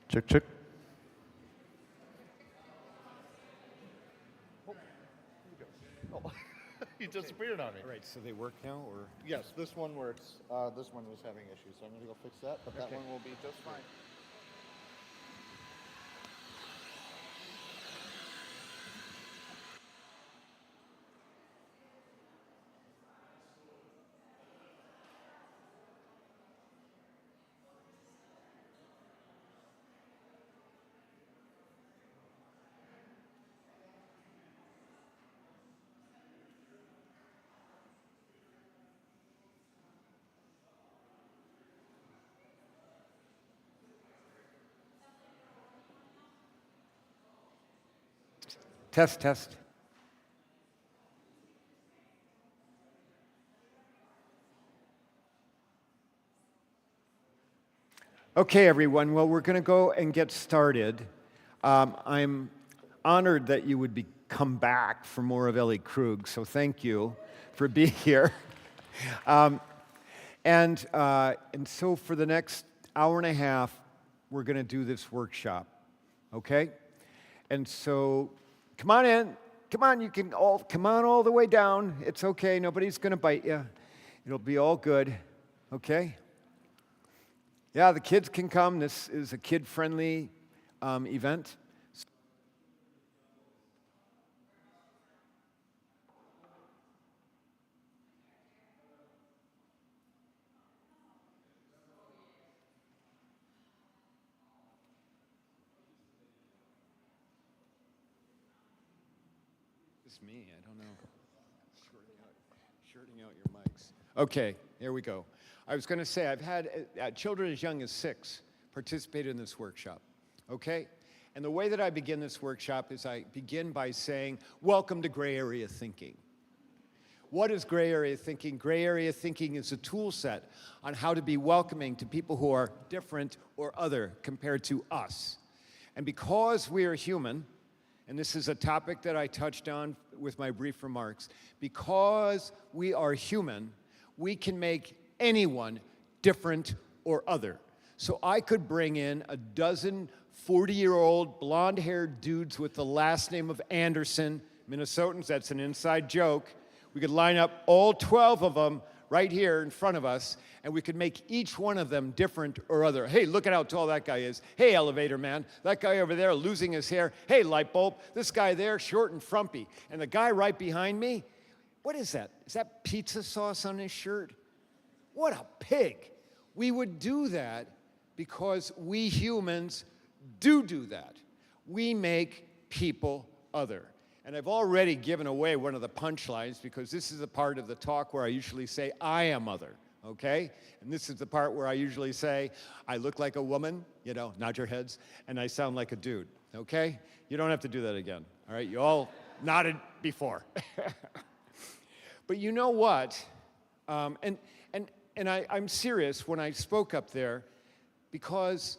Check, check. Oh, you disappeared on me. All right, so they work now, or? Yes, this one works. This one was having issues, so I'm going to go fix that, but that Okay. one will be just fine. Test, test. Okay, everyone. Well, we're going to go and get started. I'm honored that you would come back for more of Ellie Krug, so thank you for being here. And so for the next hour and a half, we're going to do this workshop, okay? And so come on in. Come on, you can all come on all the way down. It's okay. Nobody's going to bite you. It'll be all good, okay? Yeah, the kids can come. This is a kid-friendly event. It's me. I don't know. Shorting out your mics. Okay, here we go. I was going to say, I've had children as young as 6 participate in this workshop, okay? And the way that I begin this workshop is I begin by saying, welcome to gray area thinking. What is gray area thinking? Gray area thinking is a tool set on how to be welcoming to people who are different or other compared to us. And because we are human, and this is a topic that I touched on with my brief remarks, because we are human, we can make anyone different or other. So I could bring in a dozen 40-year-old blonde-haired dudes with the last name of Anderson, Minnesotans, that's an inside joke. We could line up all 12 of them right here in front of us, and we could make each one of them different or other. Hey, look at how tall that guy is. Hey, elevator man, that guy over there losing his hair. Hey, light bulb, this guy there, short and frumpy. And the guy right behind me, what is that? Is that pizza sauce on his shirt? What a pig. We would do that because we humans do that. We make people other. And I've already given away one of the punchlines because this is the part of the talk where I usually say, I am other, okay? And this is the part where I usually say, I look like a woman, nod your heads, and I sound like a dude, okay? You don't have to do that again, all right? You all nodded before. But you know what? And I'm serious when I spoke up there, because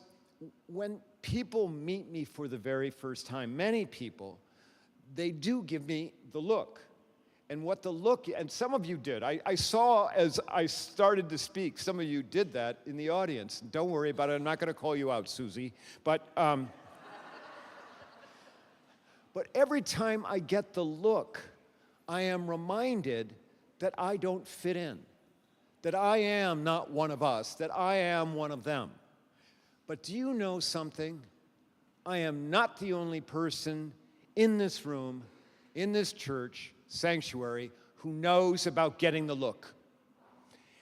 when people meet me for the very first time, many people, they do give me the look. And what the look, and some of you did. I saw as I started to speak, some of you did that in the audience. Don't worry about it. I'm not going to call you out, Susie. But every time I get the look, I am reminded that I don't fit in, that I am not one of us, that I am one of them. But do you know something? I am not the only person in this room, in this church, sanctuary, who knows about getting the look.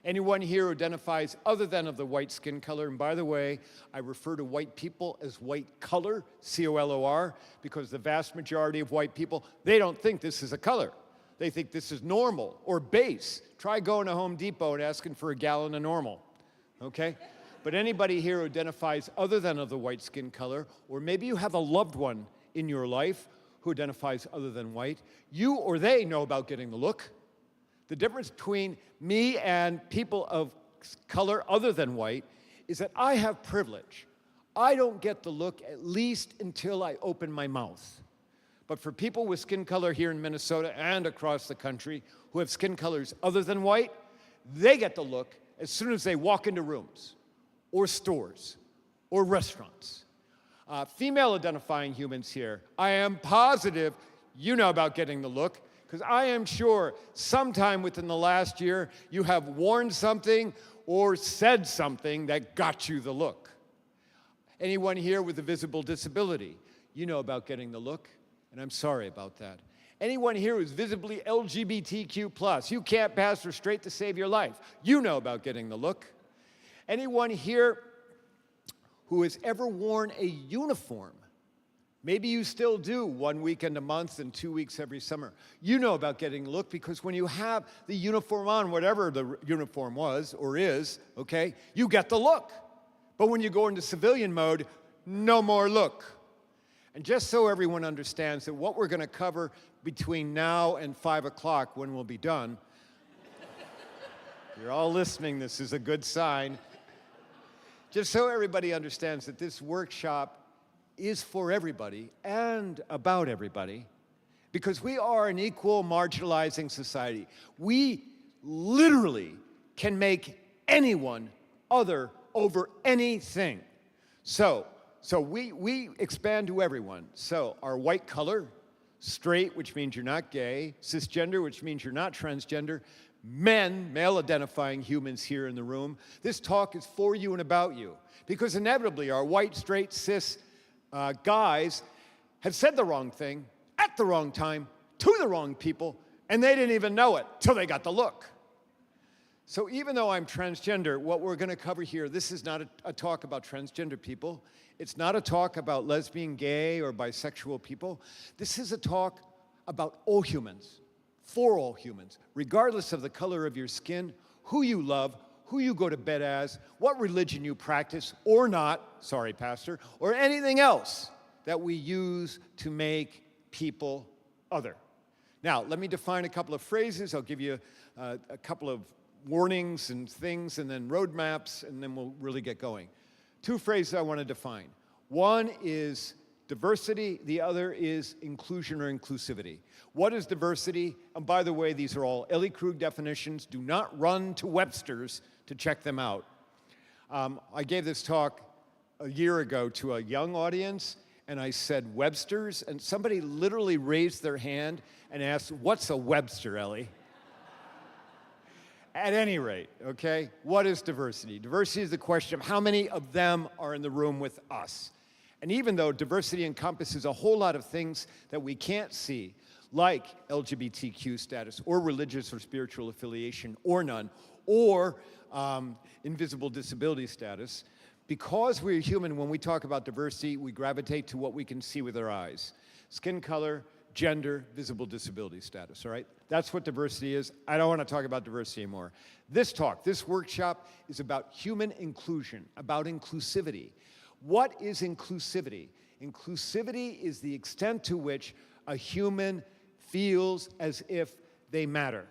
Anyone here who identifies other than of the white skin color, and by the way, I refer to white people as white color, C-O-L-O-R, because the vast majority of white people, they don't think this is a color. They think this is normal or base. Try going to Home Depot and asking for a gallon of normal, okay? But anybody here who identifies other than of the white skin color, or maybe you have a loved one in your life who identifies other than white, you or they know about getting the look. The difference between me and people of color other than white is that I have privilege. I don't get the look at least until I open my mouth. But for people with skin color here in Minnesota and across the country who have skin colors other than white, they get the look as soon as they walk into rooms or stores or restaurants. Female identifying humans here, I am positive you know about getting the look, because I am sure sometime within the last year you have worn something or said something that got you the look. Anyone here with a visible disability, you know about getting the look, and I'm sorry about that. Anyone here who's visibly LGBTQ+, you can't pass restraint to save your life, you know about getting the look. Anyone here who has ever worn a uniform, maybe you still do 1 weekend a month and 2 weeks every summer, you know about getting the look, because when you have the uniform on, whatever the uniform was or is, okay, you get the look. But when you go into civilian mode, no more look. And just so everyone understands that what we're going to cover between now and 5 o'clock when we'll be done, you're all listening, this is a good sign. Just so everybody understands that this workshop is for everybody and about everybody, because we are an equal marginalizing society. We literally can make anyone other over anything. So we expand to everyone. So our white color, straight, which means you're not gay, cisgender, which means you're not transgender, men, male-identifying humans here in the room. This talk is for you and about you, because inevitably our white, straight, cis guys have said the wrong thing at the wrong time to the wrong people, and they didn't even know it till they got the look. So even though I'm transgender, what we're going to cover here, this is not a talk about transgender people. It's not a talk about lesbian, gay, or bisexual people. This is a talk about all humans, for all humans, regardless of the color of your skin, who you love, who you go to bed as, what religion you practice or not, sorry, Pastor, or anything else that we use to make people other. Now, let me define a couple of phrases. I'll give you a couple of warnings and things, and then roadmaps, and then we'll really get going. Two phrases I want to define. One is diversity, the other is inclusion or inclusivity. What is diversity? And by the way, these are all Ellie Krug definitions. Do not run to Webster's to check them out. I gave this talk a year ago to a young audience, and I said Webster's, and somebody literally raised their hand and asked, "What's a Webster, Ellie?" At any rate, okay, what is diversity? Diversity is the question of how many of them are in the room with us. And even though diversity encompasses a whole lot of things that we can't see, like LGBTQ status, or religious or spiritual affiliation, or none, or invisible disability status, because we're human, when we talk about diversity, we gravitate to what we can see with our eyes. Skin color, gender, visible disability status, all right? That's what diversity is. I don't want to talk about diversity anymore. This talk, this workshop is about human inclusion, about inclusivity. What is inclusivity? Inclusivity is the extent to which a human feels as if they matter.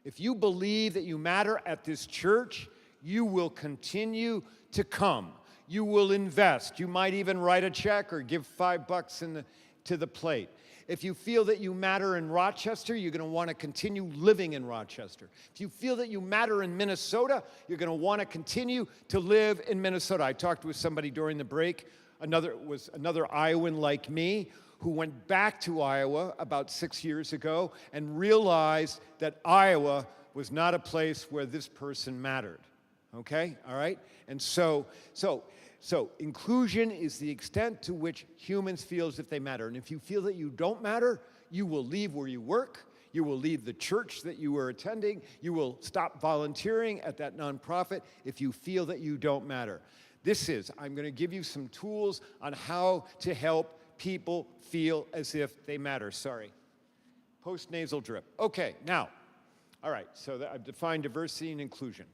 If you believe that you matter at this church, you will continue to come. You will invest. You might even write a check or give $5 to the plate. If you feel that you matter in Rochester, you're going to want to continue living in Rochester. If you feel that you matter in Minnesota, you're going to want to continue to live in Minnesota. I talked with somebody during the break, another Iowan like me, who went back to Iowa about 6 years ago and realized that Iowa was not a place where this person mattered. Okay? All right? And so inclusion is the extent to which humans feel as if they matter. And if you feel that you don't matter, you will leave where you work, you will leave the church that you were attending, you will stop volunteering at that nonprofit if you feel that you don't matter. I'm going to give you some tools on how to help people feel as if they matter. Sorry. Post-nasal drip. Okay, now, all right, so I've defined diversity and inclusion.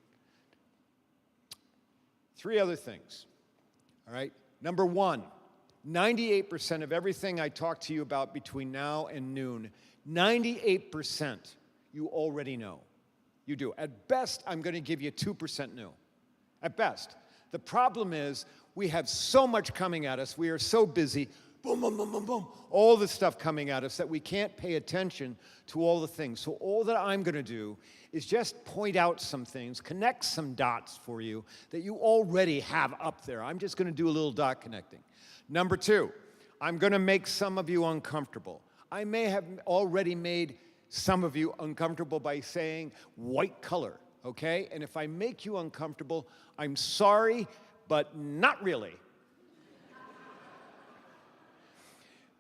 3 other things. All right, number 1, 98% of everything I talk to you about between now and noon, 98% you already know. You do. At best, I'm going to give you 2% new. At best. The problem is we have so much coming at us. We are so busy. boom, boom, boom, boom, boom, all the stuff coming at us that we can't pay attention to all the things. So all that I'm going to do is just point out some things, connect some dots for you that you already have up there. I'm just going to do a little dot connecting. Number two, I'm going to make some of you uncomfortable. I may have already made some of you uncomfortable by saying white color, okay? And if I make you uncomfortable, I'm sorry, but not really.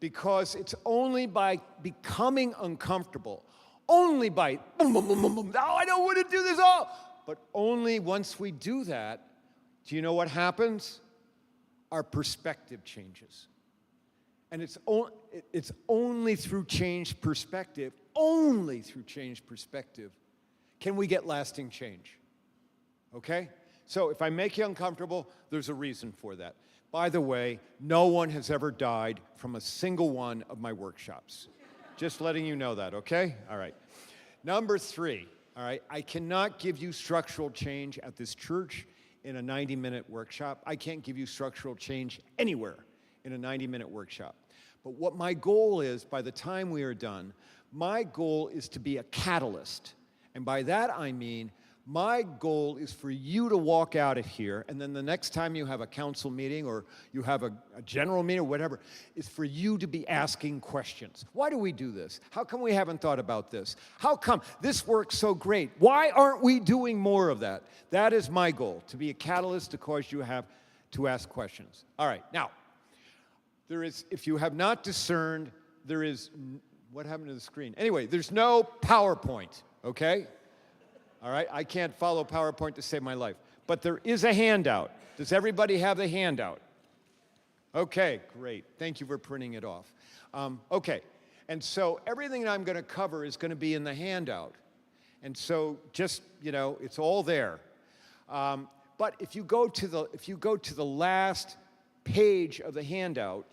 Because it's only by becoming uncomfortable, only by boom, boom, boom, boom, boom, oh, I don't want to do this all, but only once we do that, do you know what happens? Our perspective changes. And it's only through changed perspective, only through changed perspective, can we get lasting change, okay? So if I make you uncomfortable, there's a reason for that. By the way, no one has ever died from a single one of my workshops. Just letting you know that, okay? All right. Number three, all right, I cannot give you structural change at this church in a 90-minute workshop. I can't give you structural change anywhere in a 90-minute workshop. But what my goal is, by the time we are done, my goal is to be a catalyst. And by that I mean, my goal is for you to walk out of here, and then the next time you have a council meeting or you have a general meeting or whatever, is for you to be asking questions. Why do we do this? How come we haven't thought about this? How come this works so great? Why aren't we doing more of that? That is my goal, to be a catalyst to cause you have to ask questions. All right, now, there is, if you have not discerned, there is, what happened to the screen? Anyway, there's no PowerPoint, okay? All right, I can't follow PowerPoint to save my life. But there is a handout. Does everybody have the handout? Okay, great. Thank you for printing it off. Okay, and so everything that I'm going to cover is going to be in the handout. And so just, you know, it's all there. But if you go to the last page of the handout,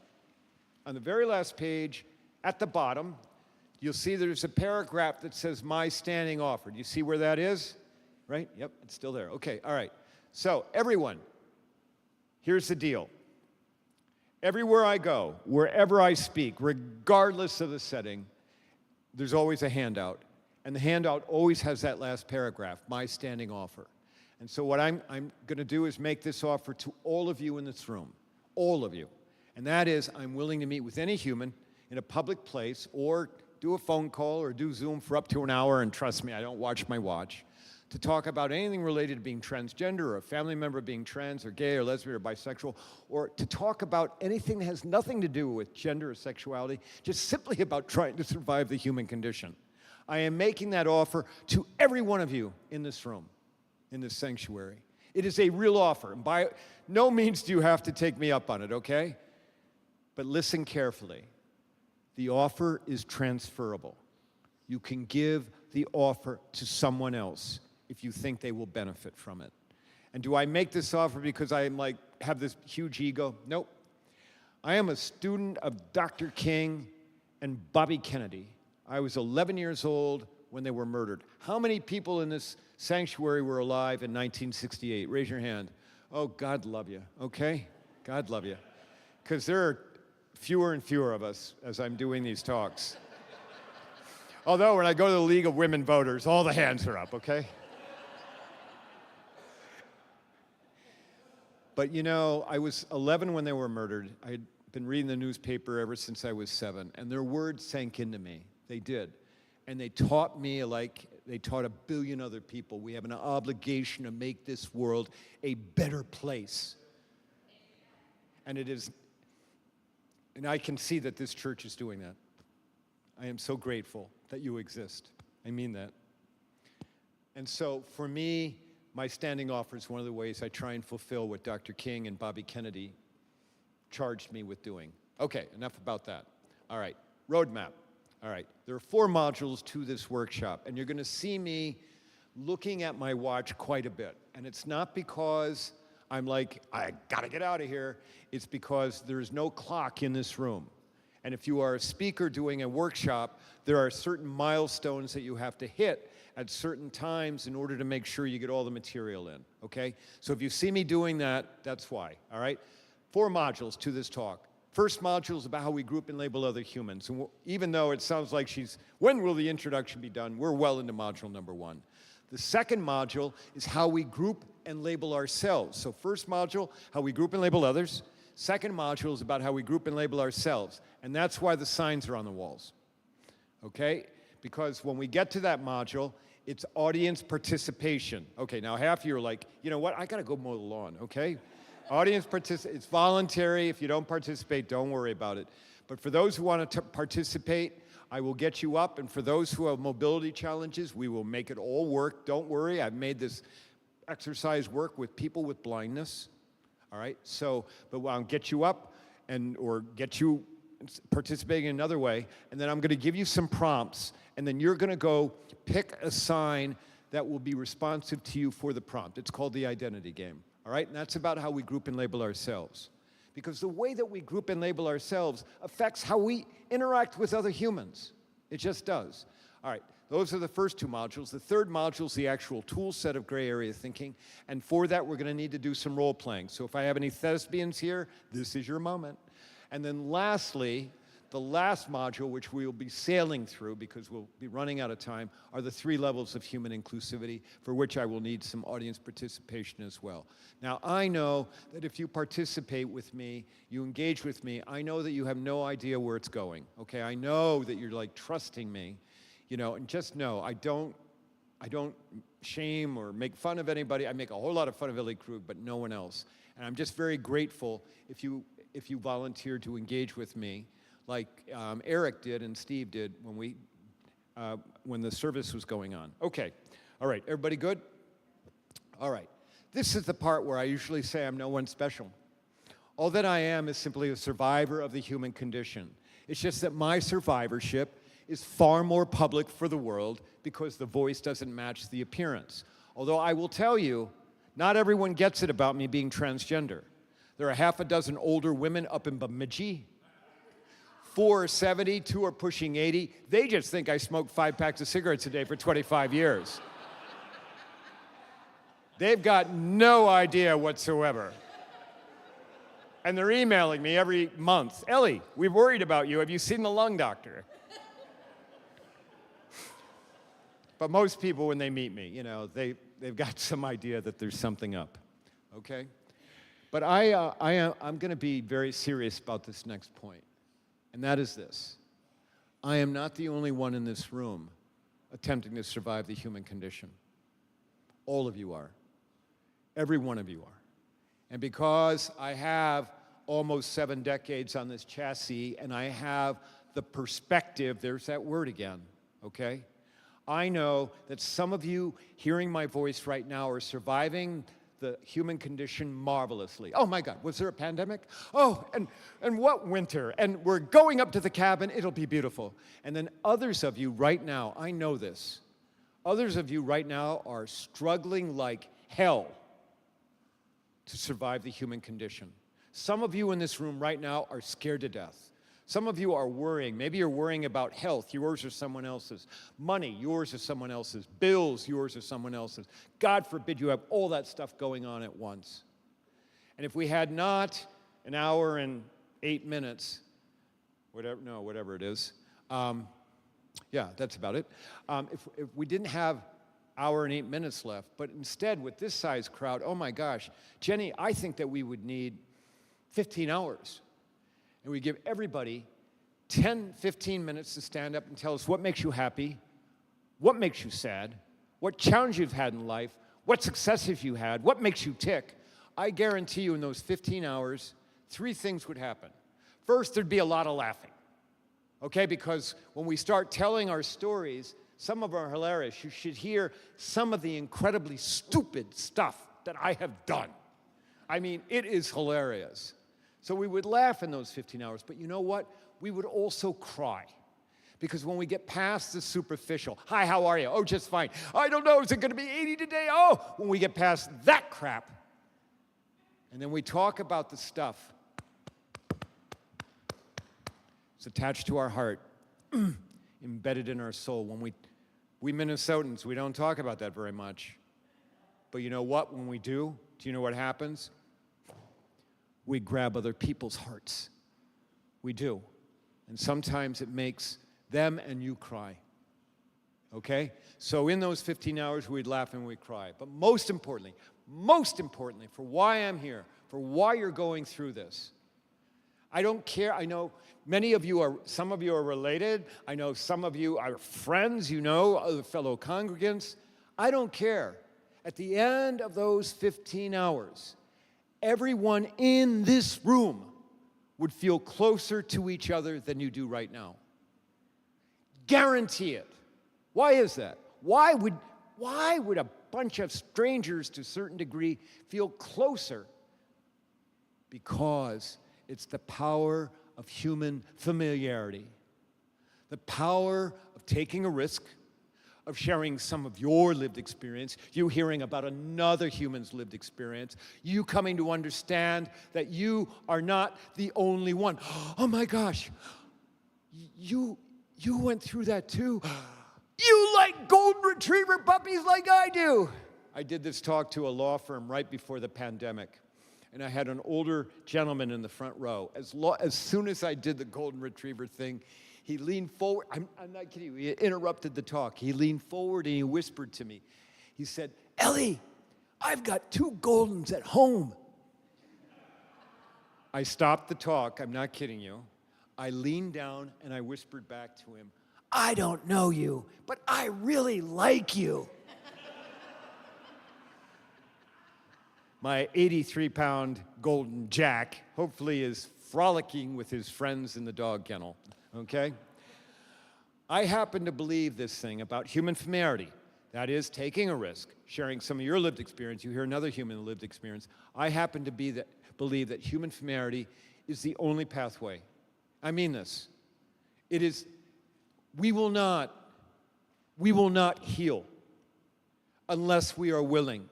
on the very last page, at the bottom, you'll see there's a paragraph that says my standing offer. Do you see where that is? Right? Yep, it's still there. Okay, all right. So everyone, here's the deal. Everywhere I go, wherever I speak, regardless of the setting, there's always a handout. And the handout always has that last paragraph, my standing offer. And so what I'm going to do is make this offer to all of you in this room, all of you. And that is, I'm willing to meet with any human in a public place or do a phone call or do Zoom for up to an hour, and trust me, I don't watch my watch, to talk about anything related to being transgender or a family member being trans or gay or lesbian or bisexual, or to talk about anything that has nothing to do with gender or sexuality, just simply about trying to survive the human condition. I am making that offer to every one of you in this room, in this sanctuary. It is a real offer, and by no means do you have to take me up on it, okay? But listen carefully. The offer is transferable. You can give the offer to someone else if you think they will benefit from it. And do I make this offer because I am have this huge ego? Nope. I am a student of Dr. King and Bobby Kennedy. I was 11 years old when they were murdered. How many people in this sanctuary were alive in 1968? Raise your hand. Oh, God love you, okay? God love you. Because there are fewer and fewer of us as I'm doing these talks. Although when I go to the League of Women Voters, all the hands are up, okay? But you know, I was 11 when they were murdered. I had been reading the newspaper ever since I was 7, and their words sank into me. They did. And they taught me, like they taught a billion other people, we have an obligation to make this world a better place. And it is. And I can see that this church is doing that. I am so grateful that you exist. I mean that. And so for me, my standing offer is one of the ways I try and fulfill what Dr. King and Bobby Kennedy charged me with doing. Okay, enough about that. All right, roadmap. All right, there are 4 modules to this workshop, and you're going to see me looking at my watch quite a bit. And it's not because I'm like, I gotta get out of here. It's because there's no clock in this room. And if you are a speaker doing a workshop, there are certain milestones that you have to hit at certain times in order to make sure you get all the material in, okay? So if you see me doing that, that's why, all right? 4 modules to this talk. First module is about how we group and label other humans. And even though it sounds like when will the introduction be done? We're well into module number 1. The second module is how we group and label ourselves. So first module, how we group and label others. Second module is about how we group and label ourselves. And that's why the signs are on the walls, okay? Because when we get to that module, it's audience participation. Okay, now half of you are like, you know what, I gotta go mow the lawn, okay? Audience participation, it's voluntary. If you don't participate, don't worry about it. But for those who want to participate, I will get you up. And for those who have mobility challenges, we will make it all work. Don't worry, I've made this exercise work with people with blindness. All right, so, but I'll get you up or get you participating in another way. And then I'm gonna give you some prompts. And then you're gonna go pick a sign that will be responsive to you for the prompt. It's called the identity game. All right, and that's about how we group and label ourselves. Because the way that we group and label ourselves affects how we interact with other humans. It just does. All right, those are the first 2 modules. The third module is the actual tool set of gray area thinking. And for that, we're gonna need to do some role playing. So if I have any thespians here, this is your moment. And then lastly, the last module, which we will be sailing through because we'll be running out of time, are the 3 levels of human inclusivity, for which I will need some audience participation as well. Now, I know that if you participate with me, you engage with me, I know that you have no idea where it's going, okay? I know that you're like trusting me, you know, and just know, I don't shame or make fun of anybody. I make a whole lot of fun of Ellie Krug, but no one else. And I'm just very grateful if you volunteer to engage with me, like Eric did and Steve did when the service was going on. Okay, all right, everybody good? All right, this is the part where I usually say I'm no one special. All that I am is simply a survivor of the human condition. It's just that my survivorship is far more public for the world because the voice doesn't match the appearance. Although I will tell you, not everyone gets it about me being transgender. There are half a dozen older women up in Bemidji. 4 are 70, 2 are pushing 80. They just think I smoke 5 packs of cigarettes a day for 25 years. They've got no idea whatsoever. And they're emailing me every month. Ellie, we're worried about you. Have you seen the lung doctor? But most people, when they meet me, you know, they've got some idea that there's something up, okay? But I'm gonna be very serious about this next point. And that is this. I am not the only one in this room attempting to survive the human condition. All of you are. Every one of you are. And because I have almost 7 decades on this chassis and I have the perspective, there's that word again, okay? I know that some of you hearing my voice right now are surviving the human condition marvelously. Oh my God, was there a pandemic? Oh, and what winter? And we're going up to the cabin, it'll be beautiful. And then others of you right now, I know this, others of you right now are struggling like hell to survive the human condition. Some of you in this room right now are scared to death. Some of you are worrying. Maybe you're worrying about health, yours or someone else's. Money, yours or someone else's. Bills, yours or someone else's. God forbid you have all that stuff going on at once. And if we had not an hour and 8 minutes, whatever it is, yeah, that's about it. If we didn't have hour and 8 minutes left, but instead with this size crowd, oh my gosh, Jenny, I think that we would need 15 hours. And we give everybody 10, 15 minutes to stand up and tell us what makes you happy, what makes you sad, what challenge you've had in life, what successes you had, what makes you tick. I guarantee you in those 15 hours, 3 things would happen. First, there'd be a lot of laughing, okay? Because when we start telling our stories, some of them are hilarious. You should hear some of the incredibly stupid stuff that I have done. I mean, it is hilarious. So we would laugh in those 15 hours, but you know what? We would also cry. Because when we get past the superficial, hi, how are you? Oh, just fine. I don't know, is it gonna be 80 today? Oh, when we get past that crap, and then we talk about the stuff, it's attached to our heart, embedded in our soul. When we Minnesotans, we don't talk about that very much. But you know what? When we do you know what happens? We grab other people's hearts. We do. And sometimes it makes them and you cry. Okay? So in those 15 hours, we'd laugh and we'd cry. But most importantly, for why I'm here, for why you're going through this, I don't care. I know some of you are related. I know some of you are friends, you know, other fellow congregants. I don't care. At the end of those 15 hours, everyone in this room would feel closer to each other than you do right now. Guarantee it. Why is that? Why would a bunch of strangers to a certain degree feel closer? Because it's the power of human familiarity, the power of taking a risk, of sharing some of your lived experience, you hearing about another human's lived experience, you coming to understand that you are not the only one. Oh my gosh, you went through that too. You like golden retriever puppies like I do. I did this talk to a law firm right before the pandemic, and I had an older gentleman in the front row. As soon as I did the golden retriever thing, he leaned forward. I'm not kidding you. He interrupted the talk. He leaned forward and he whispered to me. He said, "Ellie, I've got 2 Goldens at home." I stopped the talk. I'm not kidding you. I leaned down and I whispered back to him, "I don't know you, but I really like you." My 83-pound golden Jack hopefully is frolicking with his friends in the dog kennel, okay? I happen to believe this thing about human familiarity. That is, taking a risk, sharing some of your lived experience. You hear another human lived experience. I happen to believe that human familiarity is the only pathway. I mean this. It is, we will not heal unless we are willing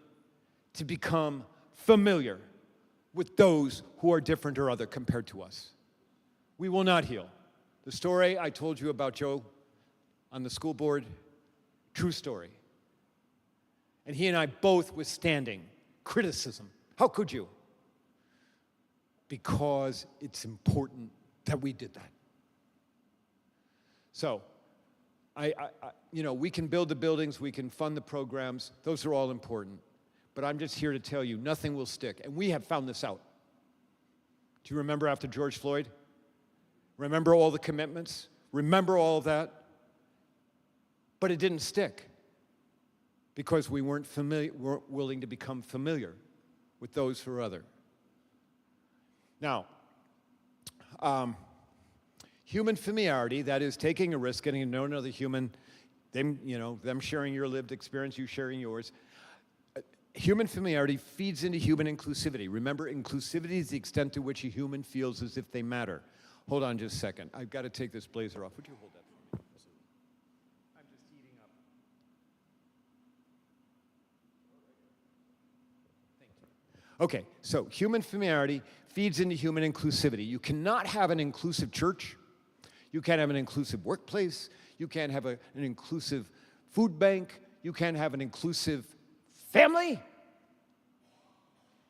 to become familiar with those who are different or other compared to us. We will not heal. The story I told you about Joe on the school board, true story. And he and I both withstanding criticism. How could you? Because it's important that we did that. So, we can build the buildings, we can fund the programs. Those are all important. But I'm just here to tell you, nothing will stick. And we have found this out. Do you remember after George Floyd? Remember all the commitments? Remember all of that? But it didn't stick because we weren't willing to become familiar with those who are other. Now, human familiarity, that is taking a risk, getting to know another human, them sharing your lived experience, you sharing yours. Human familiarity feeds into human inclusivity. Remember, inclusivity is the extent to which a human feels as if they matter. Hold on just a second. I've got to take this blazer off. Would you hold that for me? I'm just heating up. Thank you. Okay, so human familiarity feeds into human inclusivity. You cannot have an inclusive church. You can't have an inclusive workplace. You can't have an inclusive food bank. You can't have an inclusive family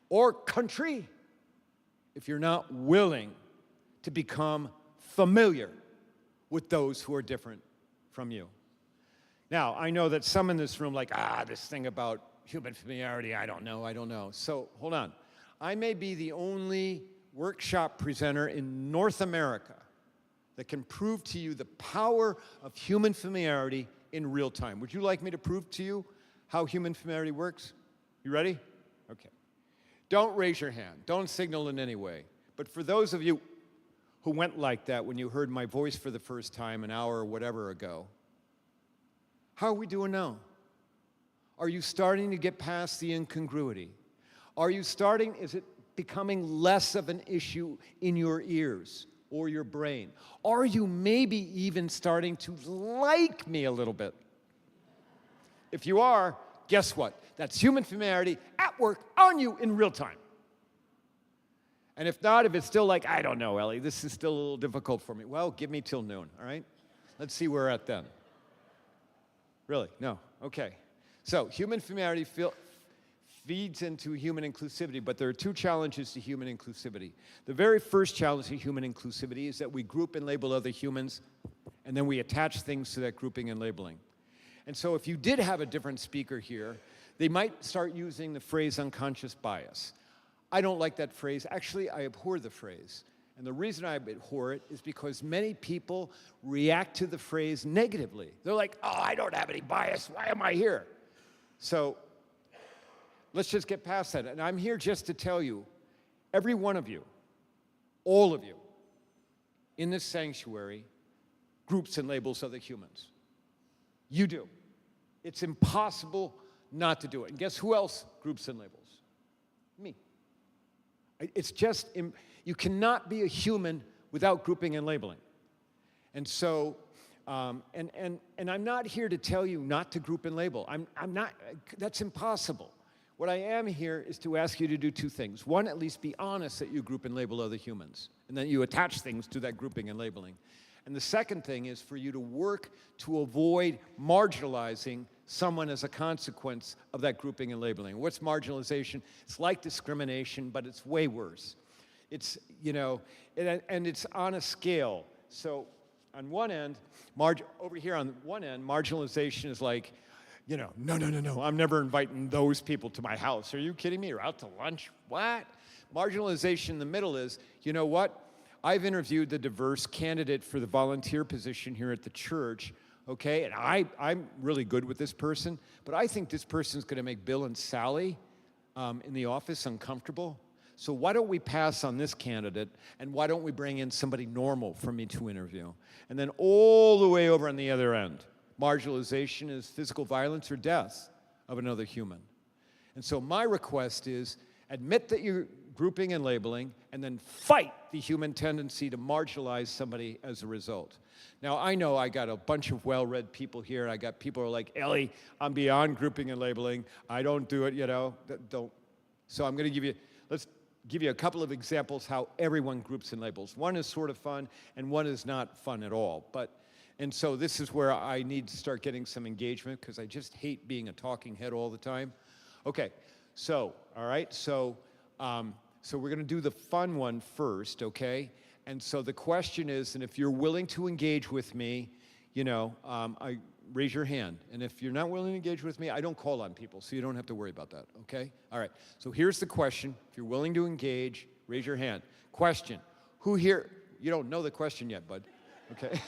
or country if you're not willing to become familiar with those who are different from you. Now, I know that some in this room this thing about human familiarity, I don't know. So, hold on. I may be the only workshop presenter in North America that can prove to you the power of human familiarity in real time. Would you like me to prove to you how human familiarity works? You ready? Okay. Don't raise your hand. Don't signal in any way. But for those of you who went like that when you heard my voice for the first time an hour or whatever ago, how are we doing now? Are you starting to get past the incongruity? Is it becoming less of an issue in your ears or your brain? Are you maybe even starting to like me a little bit? If you are, guess what? That's human familiarity at work on you in real time. And if not, if it's still I don't know, Ellie, this is still a little difficult for me. Well, give me till noon, all right? Let's see where we're at then. Really? No? Okay. So, human familiarity feeds into human inclusivity, but there are two challenges to human inclusivity. The very first challenge to human inclusivity is that we group and label other humans, and then we attach things to that grouping and labeling. And so if you did have a different speaker here, they might start using the phrase unconscious bias. I don't like that phrase. Actually, I abhor the phrase. And the reason I abhor it is because many people react to the phrase negatively. They're like, oh, I don't have any bias. Why am I here? So let's just get past that. And I'm here just to tell you, every one of you, all of you, in this sanctuary, groups and labels other humans. You do. It's impossible not to do it. And guess who else groups and labels? Me. It's just, you cannot be a human without grouping and labeling. And so, and I'm not here to tell you not to group and label. I'm not, that's impossible. What I am here is to ask you to do two things. One, at least be honest that you group and label other humans, and that you attach things to that grouping and labeling. And the second thing is for you to work to avoid marginalizing someone as a consequence of that grouping and labeling. What's marginalization? It's like discrimination, but it's way worse. It's, you know, and it's on a scale. So on one end, over here on one end, marginalization is like, you know, no, I'm never inviting those people to my house. Are you kidding me? You're out to lunch? What? Marginalization in the middle is, you know what? I've interviewed the diverse candidate for the volunteer position here at the church, okay? And I'm really good with this person, but I think this person's gonna make Bill and Sally in the office uncomfortable. So why don't we pass on this candidate, and why don't we bring in somebody normal for me to interview? And then all the way over on the other end, marginalization is physical violence or death of another human. And so my request is, admit that you're grouping and labeling, and then fight the human tendency to marginalize somebody as a result. Now, I know I got a bunch of well-read people here. I got people who are like, Ellie, I'm beyond grouping and labeling. I don't do it, you know, don't. So I'm gonna let's give you a couple of examples how everyone groups and labels. One is sort of fun, and one is not fun at all. And so this is where I need to start getting some engagement, because I just hate being a talking head all the time. Okay, so, all right, so we're gonna do the fun one first, okay? And so the question is, and if you're willing to engage with me, you know, raise your hand. And if you're not willing to engage with me, I don't call on people, so you don't have to worry about that, okay? All right, so here's the question. If you're willing to engage, raise your hand. Question, who here, you don't know the question yet, bud, okay?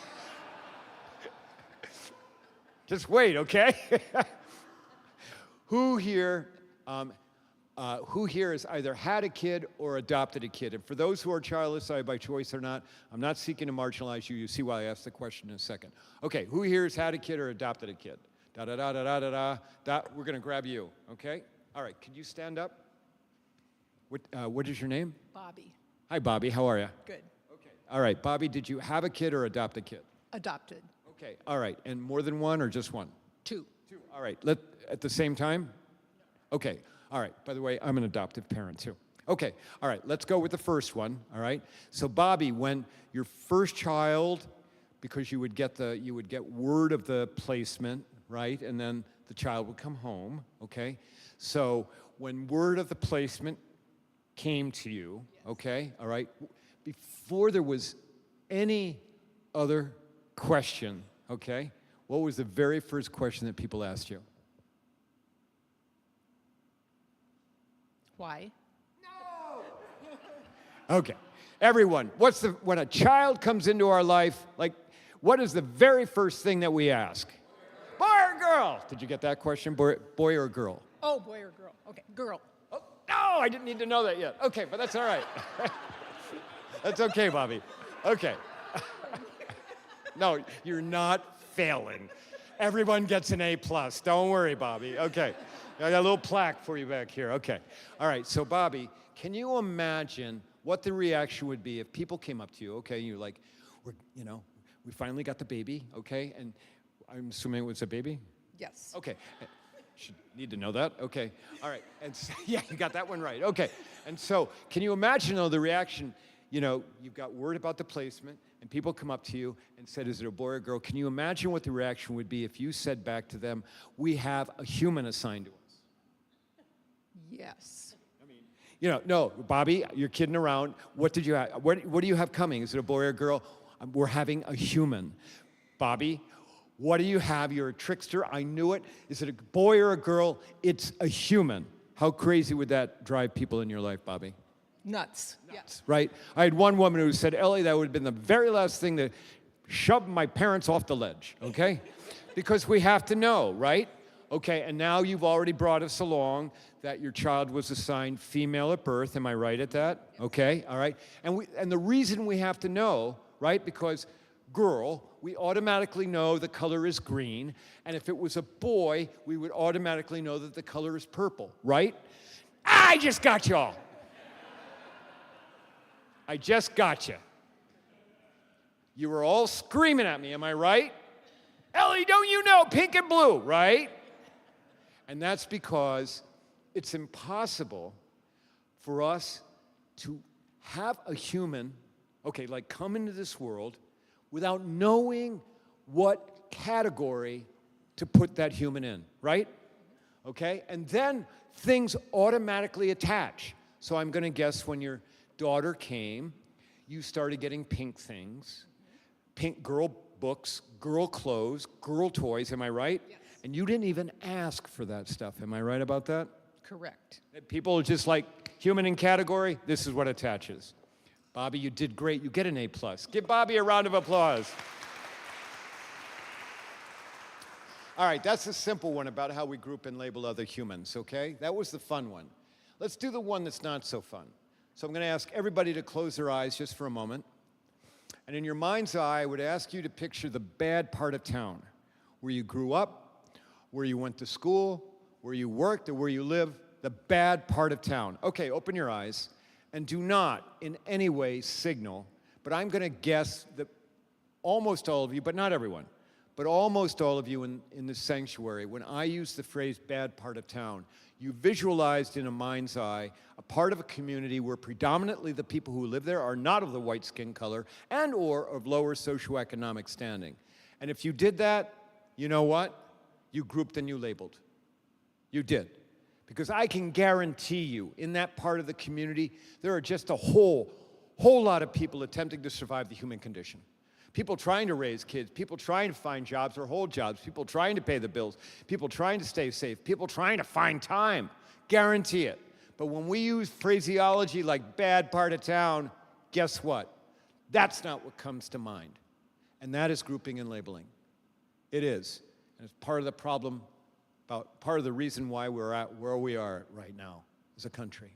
Just wait, okay? Who here has either had a kid or adopted a kid? And for those who are childless, either by choice or not, I'm not seeking to marginalize you. You see why I asked the question in a second. Okay, who here has had a kid or adopted a kid? Da-da-da-da-da-da-da. We're gonna grab you, okay? All right, could you stand up? What is your name? Bobby. Hi, Bobby, how are you? Good. Okay, all right, Bobby, did you have a kid or adopt a kid? Adopted. Okay, all right, and more than one or just one? Two. Two, all right, at the same time? Okay, all right, by the way, I'm an adoptive parent too. Okay, all right, let's go with the first one, all right? So Bobby, when your first child, because you would get word of the placement, right? And then the child would come home, okay? So when word of the placement came to you, okay, all right, before there was any other question, okay, what was the very first question that people asked you? Why? Okay, everyone, when a child comes into our life, like, what is the very first thing that we ask? Boy or girl? Did you get that question, boy or girl? Oh, boy or girl. Okay, girl. Oh, no, I didn't need to know that yet. Okay, but that's all right. That's okay, Bobby. Okay. No, you're not failing. Everyone gets an A+. Don't worry, Bobby. Okay. I got a little plaque for you back here. Okay. All right, so Bobby, can you imagine what the reaction would be if people came up to you, okay, and you're like, we finally got the baby, okay, and I'm assuming it was a baby? Yes. Okay. Should need to know that. Okay. All right. And so, yeah, you got that one right. Okay. And so, can you imagine, though, the reaction, you've got word about the placement, and people come up to you and said, is it a boy or a girl? Can you imagine what the reaction would be if you said back to them, we have a human assigned to us? Yes. You know, no, Bobby, you're kidding around. What did you have? What do you have coming? Is it a boy or a girl? We're having a human. Bobby, what do you have? You're a trickster. I knew it. Is it a boy or a girl? It's a human. How crazy would that drive people in your life, Bobby? Nuts. Yes. Right? I had one woman who said, Ellie, that would have been the very last thing to shove my parents off the ledge, okay? Because we have to know, right? Okay, and now you've already brought us along that your child was assigned female at birth. Am I right at that? Okay, all right. And the reason we have to know, right, because girl, we automatically know the color is green, and if it was a boy, we would automatically know that the color is purple, right? I just got y'all. I just got you. You were all screaming at me, am I right? Ellie, don't you know pink and blue, right? And that's because it's impossible for us to have a human, okay, like come into this world without knowing what category to put that human in, right? Okay? And then things automatically attach. So I'm going to guess when your daughter came, you started getting pink things, pink girl books, girl clothes, girl toys, am I right? Yes. And you didn't even ask for that stuff. Am I right about that? Correct. People are just like, human in category, this is what attaches. Bobby, you did great. You get an A+. Give Bobby a round of applause. All right, that's a simple one about how we group and label other humans, okay? That was the fun one. Let's do the one that's not so fun. So I'm going to ask everybody to close their eyes just for a moment. And in your mind's eye, I would ask you to picture the bad part of town, where you grew up, where you went to school, where you worked, or where you live, the bad part of town. Okay, open your eyes, and do not in any way signal, but I'm going to guess that almost all of you, but not everyone, but almost all of you in this sanctuary, when I use the phrase bad part of town, you visualized in a mind's eye a part of a community where predominantly the people who live there are not of the white skin color and or of lower socioeconomic standing. And if you did that, you know what? You grouped and you labeled. You did. Because I can guarantee you, in that part of the community, there are just a whole lot of people attempting to survive the human condition. People trying to raise kids, people trying to find jobs or hold jobs, people trying to pay the bills, people trying to stay safe, people trying to find time. Guarantee it. But when we use phraseology like bad part of town, guess what? That's not what comes to mind. And that is grouping and labeling. It is. And it's part of the problem, part of the reason why we're at where we are right now as a country.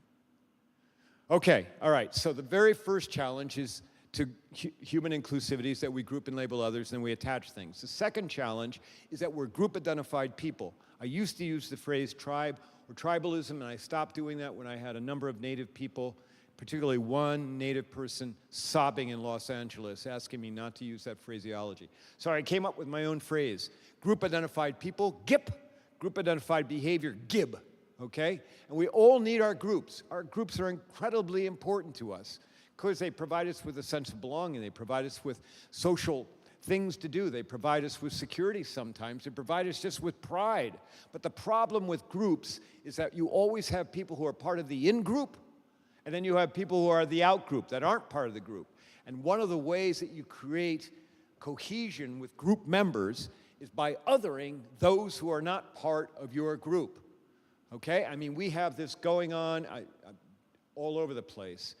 Okay, all right, so the very first challenge is to human inclusivity is that we group and label others and we attach things. The second challenge is that we're group-identified people. I used to use the phrase tribe or tribalism, and I stopped doing that when I had a number of Native people, particularly one Native person sobbing in Los Angeles, asking me not to use that phraseology. So I came up with my own phrase. Group-identified people, GIP. Group-identified behavior, GIB, okay? And we all need our groups. Our groups are incredibly important to us because they provide us with a sense of belonging. They provide us with social things to do. They provide us with security sometimes. They provide us just with pride. But the problem with groups is that you always have people who are part of the in-group, and then you have people who are the out-group that aren't part of the group. And one of the ways that you create cohesion with group members is by othering those who are not part of your group, okay? I mean, we have this going on all over the place.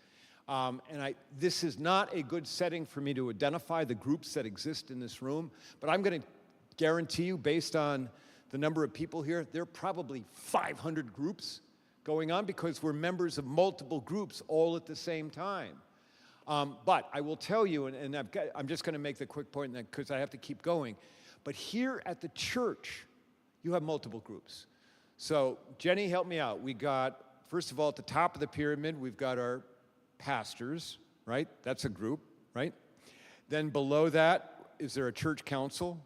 This is not a good setting for me to identify the groups that exist in this room, but I'm going to guarantee you, based on the number of people here, there are probably 500 groups going on because we're members of multiple groups all at the same time. But I will tell you, and I'm just going to make the quick point because I have to keep going, but here at the church, you have multiple groups. So Jenny, help me out. We got, first of all, at the top of the pyramid, we've got our pastors, right? That's a group, right? Then below that, is there a church council?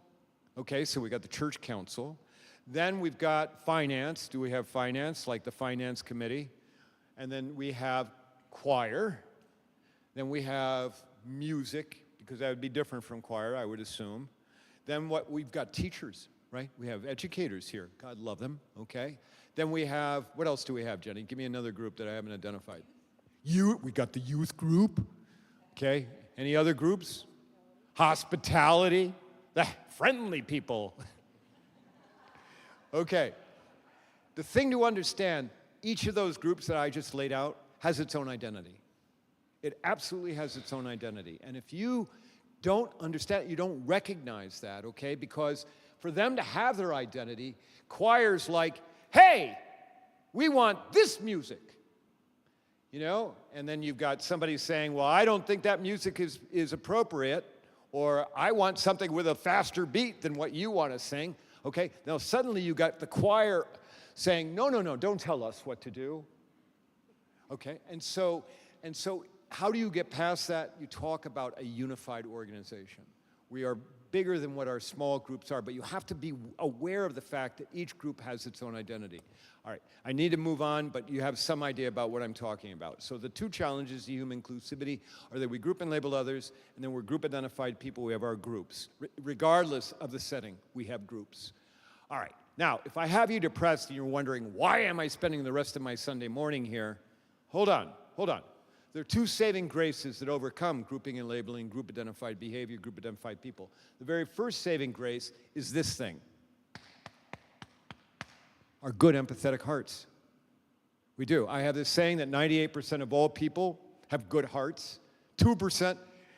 Okay, so we got the church council. Then we've got finance. Do we have finance, like the finance committee? And then we have choir. Then we have music, because that would be different from choir, I would assume. Then we've got teachers, right? We have educators here. God love them, okay? Then we have, what else do we have, Jenny? Give me another group that I haven't identified. We got the youth group. Okay, any other groups? Hospitality, the friendly people. Okay, the thing to understand, each of those groups that I just laid out has its own identity. It absolutely has its own identity. And if you don't understand, you don't recognize that, okay? Because for them to have their identity, choirs like, hey, we want this music, you know? And then you've got somebody saying, well, I don't think that music is appropriate, or I want something with a faster beat than what you want to sing, okay? Now suddenly you got the choir saying, no, no, no, don't tell us what to do, okay? And so how do you get past that? You talk about a unified organization. We are bigger than what our small groups are, but you have to be aware of the fact that each group has its own identity. All right, I need to move on, but you have some idea about what I'm talking about. So the two challenges to human inclusivity are that we group and label others, and then we're group identified people, we have our groups. Regardless of the setting, we have groups. All right, now, if I have you depressed and you're wondering, why am I spending the rest of my Sunday morning here? Hold on. There are two saving graces that overcome grouping and labeling, group-identified behavior, group-identified people. The very first saving grace is this thing. Our good, empathetic hearts. We do. I have this saying that 98% of all people have good hearts, 2%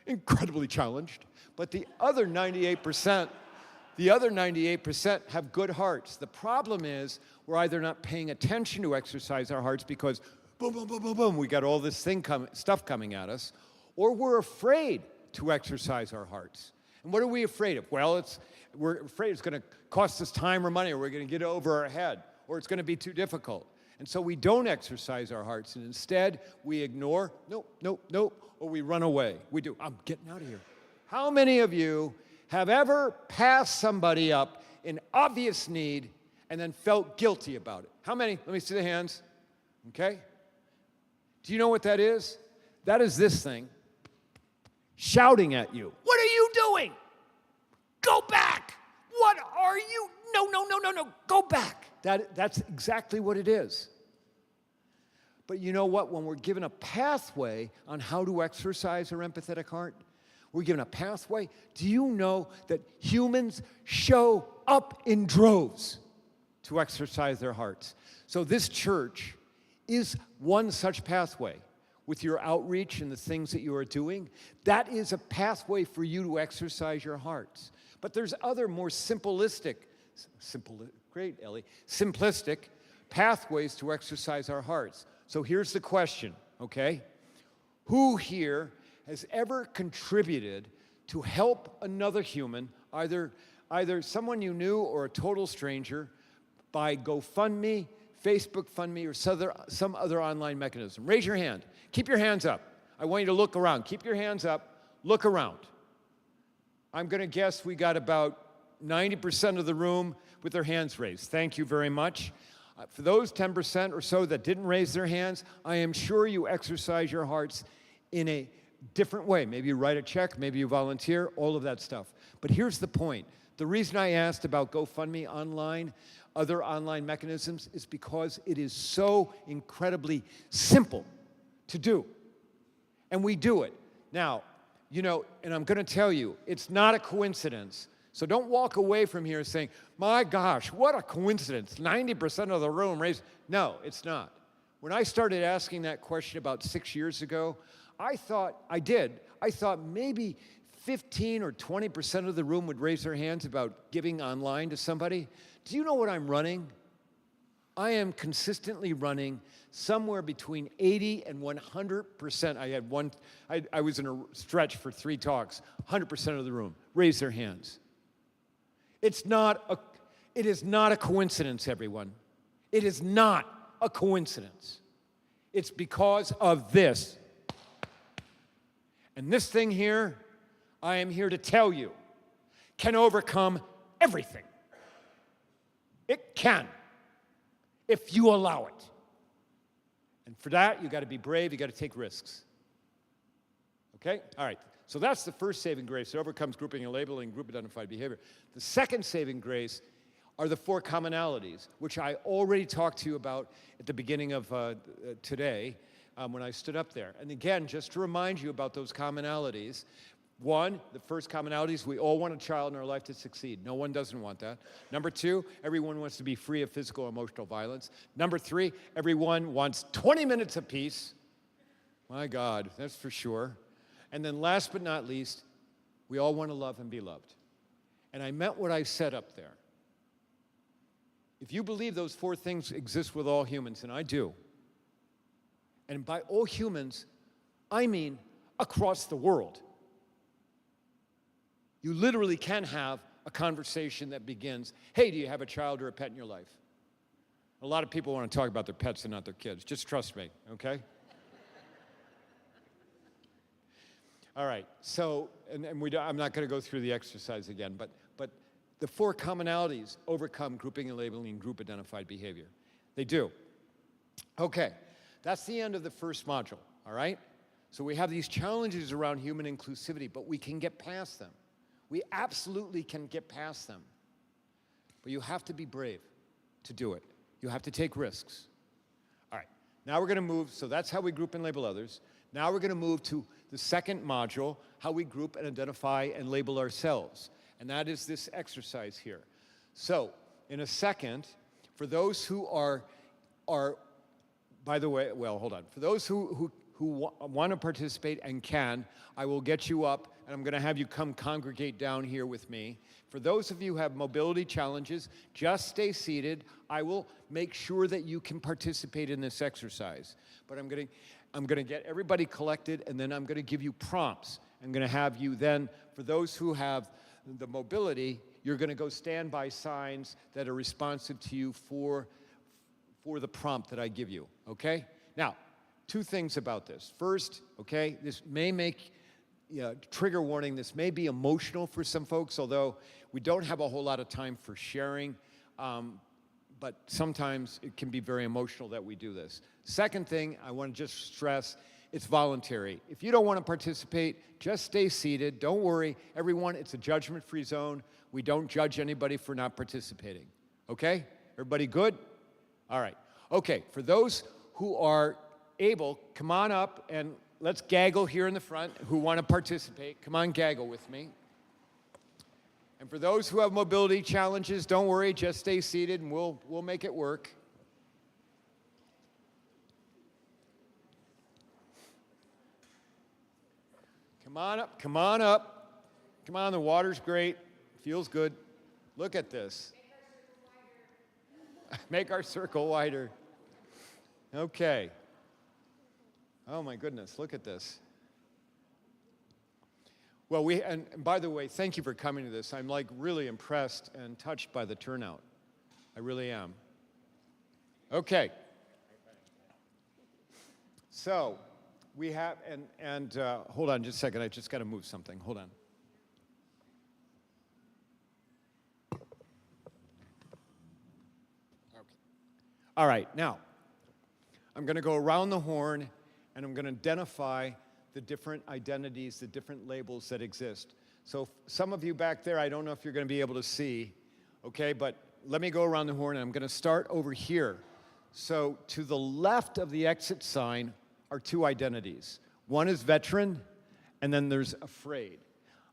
incredibly challenged, but the other 98% have good hearts. The problem is we're either not paying attention to exercise our hearts because boom, boom, boom, boom, boom, we got all this stuff coming at us, or we're afraid to exercise our hearts. And what are we afraid of? Well, we're afraid it's going to cost us time or money, or we're going to get over our head, or it's going to be too difficult. And so we don't exercise our hearts, and instead we ignore, nope, or we run away. We do. I'm getting out of here. How many of you have ever passed somebody up in obvious need and then felt guilty about it? How many? Let me see the hands. Okay? Do you know what that is? That is this thing shouting at you. What are you doing? Go back! What are you? No, go back. That's exactly what it is. But you know what? When we're given a pathway on how to exercise our empathetic heart, we're given a pathway. Do you know that humans show up in droves to exercise their hearts? So this church is one such pathway. With your outreach and the things that you are doing, that is a pathway for you to exercise your hearts. But there's other more simplistic pathways to exercise our hearts. So here's the question, okay? Who here has ever contributed to help another human, either someone you knew or a total stranger, by GoFundMe, Facebook Fund Me, or some other online mechanism? Raise your hand. Keep your hands up. I want you to look around. Keep your hands up. Look around. I'm going to guess we got about 90% of the room with their hands raised. Thank you very much. For those 10% or so that didn't raise their hands, I am sure you exercise your hearts in a different way. Maybe you write a check, maybe you volunteer, all of that stuff. But here's the point. The reason I asked about GoFundMe online, other online mechanisms, is because it is so incredibly simple to do. And we do it. Now, you know, and I'm going to tell you, it's not a coincidence. So don't walk away from here saying, my gosh, what a coincidence. 90% of the room raised. No, it's not. When I started asking that question about 6 years ago, I thought maybe 15 or 20% of the room would raise their hands about giving online to somebody. Do you know what I'm running? I am consistently running somewhere between 80 and 100%. I was in a stretch for 3 talks. 100% of the room raised their hands. It is not a coincidence, everyone. It is not a coincidence. It's because of this. And this thing here, I am here to tell you, can overcome everything. It can, if you allow it. And for that, you got to be brave, you got to take risks. Okay? All right. So that's the first saving grace. It overcomes grouping and labeling, group-identified behavior. The second saving grace are the 4 commonalities, which I already talked to you about at the beginning of today when I stood up there. And again, just to remind you about those commonalities, 1, the first commonality is we all want a child in our life to succeed. No one doesn't want that. Number 2, everyone wants to be free of physical or emotional violence. Number 3, everyone wants 20 minutes of peace. My God, that's for sure. And then last but not least, we all want to love and be loved. And I meant what I said up there. If you believe those 4 things exist with all humans, and I do, and by all humans, I mean across the world, you literally can have a conversation that begins, hey, do you have a child or a pet in your life? A lot of people want to talk about their pets and not their kids. Just trust me, okay? All right, so, I'm not going to go through the exercise again, but the 4 commonalities overcome grouping and labeling and group-identified behavior. They do. Okay, that's the end of the first module, all right? So we have these challenges around human inclusivity, but we can get past them. We absolutely can get past them. But you have to be brave to do it. You have to take risks. All right, now we're going to move, so that's how we group and label others. Now we're going to move to the second module, how we group and identify and label ourselves. And that is this exercise here. So, in a second, for those who are by the way, well, hold on. For those who want to participate and can, I will get you up, and I'm going to have you come congregate down here with me. For those of you who have mobility challenges, just stay seated. I will make sure that you can participate in this exercise. But I'm going to get everybody collected, and then I'm going to give you prompts. I'm going to have you then, for those who have the mobility, you're going to go stand by signs that are responsive to you for the prompt that I give you, okay? Now, 2 things about this. First, okay, this may make, trigger warning, this may be emotional for some folks, although we don't have a whole lot of time for sharing, but sometimes it can be very emotional that we do this. Second thing, I want to just stress, it's voluntary. If you don't want to participate, just stay seated. Don't worry, everyone, it's a judgment-free zone. We don't judge anybody for not participating, okay? Everybody good? All right. Okay, for those who are able, come on up and let's gaggle here in the front who want to participate. Come on, gaggle with me. And for those who have mobility challenges, don't worry, just stay seated and we'll make it work. Come on up, come on up. Come on, the water's great. Feels good. Look at this. Make our circle wider. Okay. Oh my goodness, look at this. Well, and by the way, thank you for coming to this. I'm like really impressed and touched by the turnout. I really am. Okay. So, we have, and hold on just a second, I just got to move something. Hold on. All right, now, I'm going to go around the horn, and I'm going to identify the different identities, the different labels that exist. So some of you back there, I don't know if you're going to be able to see, okay, but let me go around the horn, and I'm going to start over here. So to the left of the exit sign are 2 identities. One is veteran, and then there's afraid.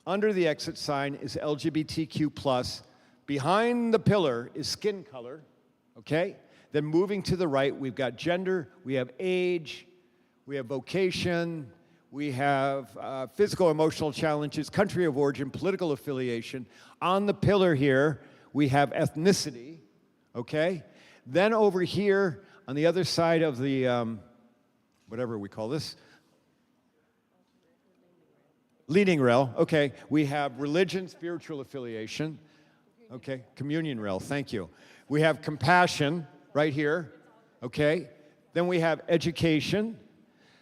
Under the exit sign is LGBTQ+. Behind the pillar is skin color, okay? Then moving to the right, we've got gender, we have age, we have vocation, we have physical, emotional challenges, country of origin, political affiliation. On the pillar here, we have ethnicity, okay? Then over here, on the other side of the, whatever we call this, leading rail, okay, we have religion, spiritual affiliation, okay, communion rail, thank you. We have compassion, right here, okay? Then we have education.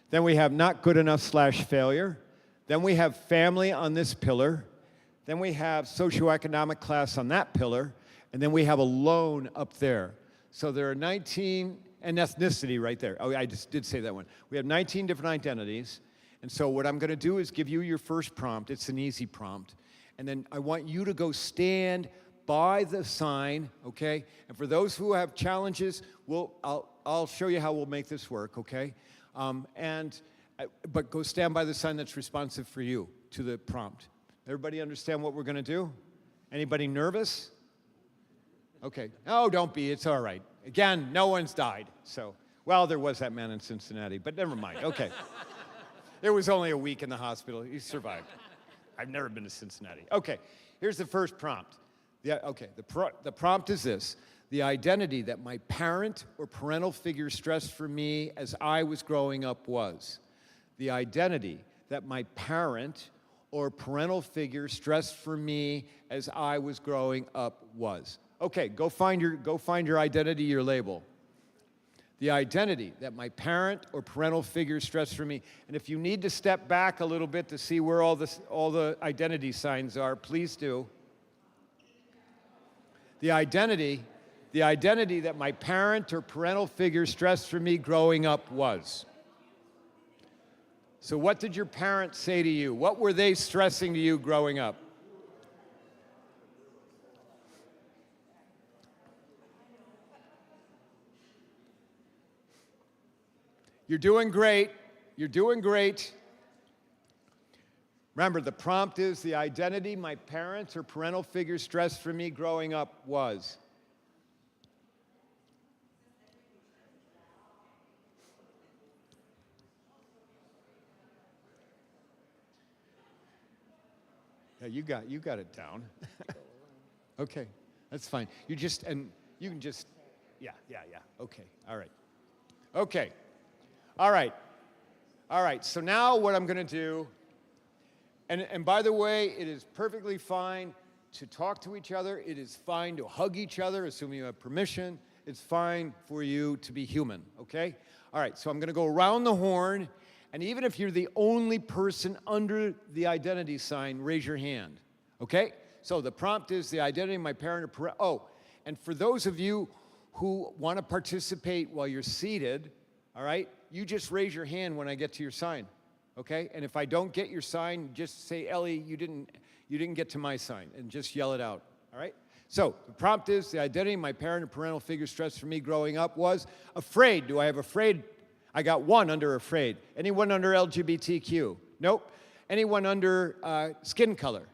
Then we have not good enough / failure. Then we have family on this pillar. Then we have socioeconomic class on that pillar. And then we have alone up there. So there are 19, and ethnicity right there. Oh, I just did say that one. We have 19 different identities. And so what I'm going to do is give you your first prompt. It's an easy prompt. And then I want you to go stand by the sign, okay? And for those who have challenges, I'll show you how we'll make this work, okay? But go stand by the sign that's responsive for you to the prompt. Everybody understand what we're going to do? Anybody nervous? Okay. Oh, don't be. It's all right. Again, no one's died. So, well, there was that man in Cincinnati, but never mind. Okay. It was only a week in the hospital. He survived. I've never been to Cincinnati. Okay. Here's the first prompt. The prompt is this. The identity that my parent or parental figure stressed for me as I was growing up was. The identity that my parent or parental figure stressed for me as I was growing up was. Okay, go find your identity, your label. The identity that my parent or parental figure stressed for me. And if you need to step back a little bit to see where all the identity signs are, please do. The identity that my parent or parental figure stressed for me growing up was. So what did your parents say to you? What were they stressing to you growing up? You're doing great. You're doing great. Remember, the prompt is the identity my parents or parental figure stressed for me growing up was. Yeah, you got it down. Okay, that's fine. You can just, yeah. Okay, all right. Okay, all right. So now what I'm going to do, and by the way, it is perfectly fine to talk to each other. It is fine to hug each other, assuming you have permission. It's fine for you to be human, okay? All right, so I'm going to go around the horn. And even if you're the only person under the identity sign, raise your hand, okay? So the prompt is the identity of my parent or parent. Oh, and for those of you who want to participate while you're seated, all right, you just raise your hand when I get to your sign, okay? And if I don't get your sign, just say, Ellie, you didn't get to my sign, and just yell it out, all right? So the prompt is the identity of my parent or parental figure stressed for me growing up was afraid. Do I have afraid? I got one under afraid. Anyone under LGBTQ? Nope. Anyone under skin color?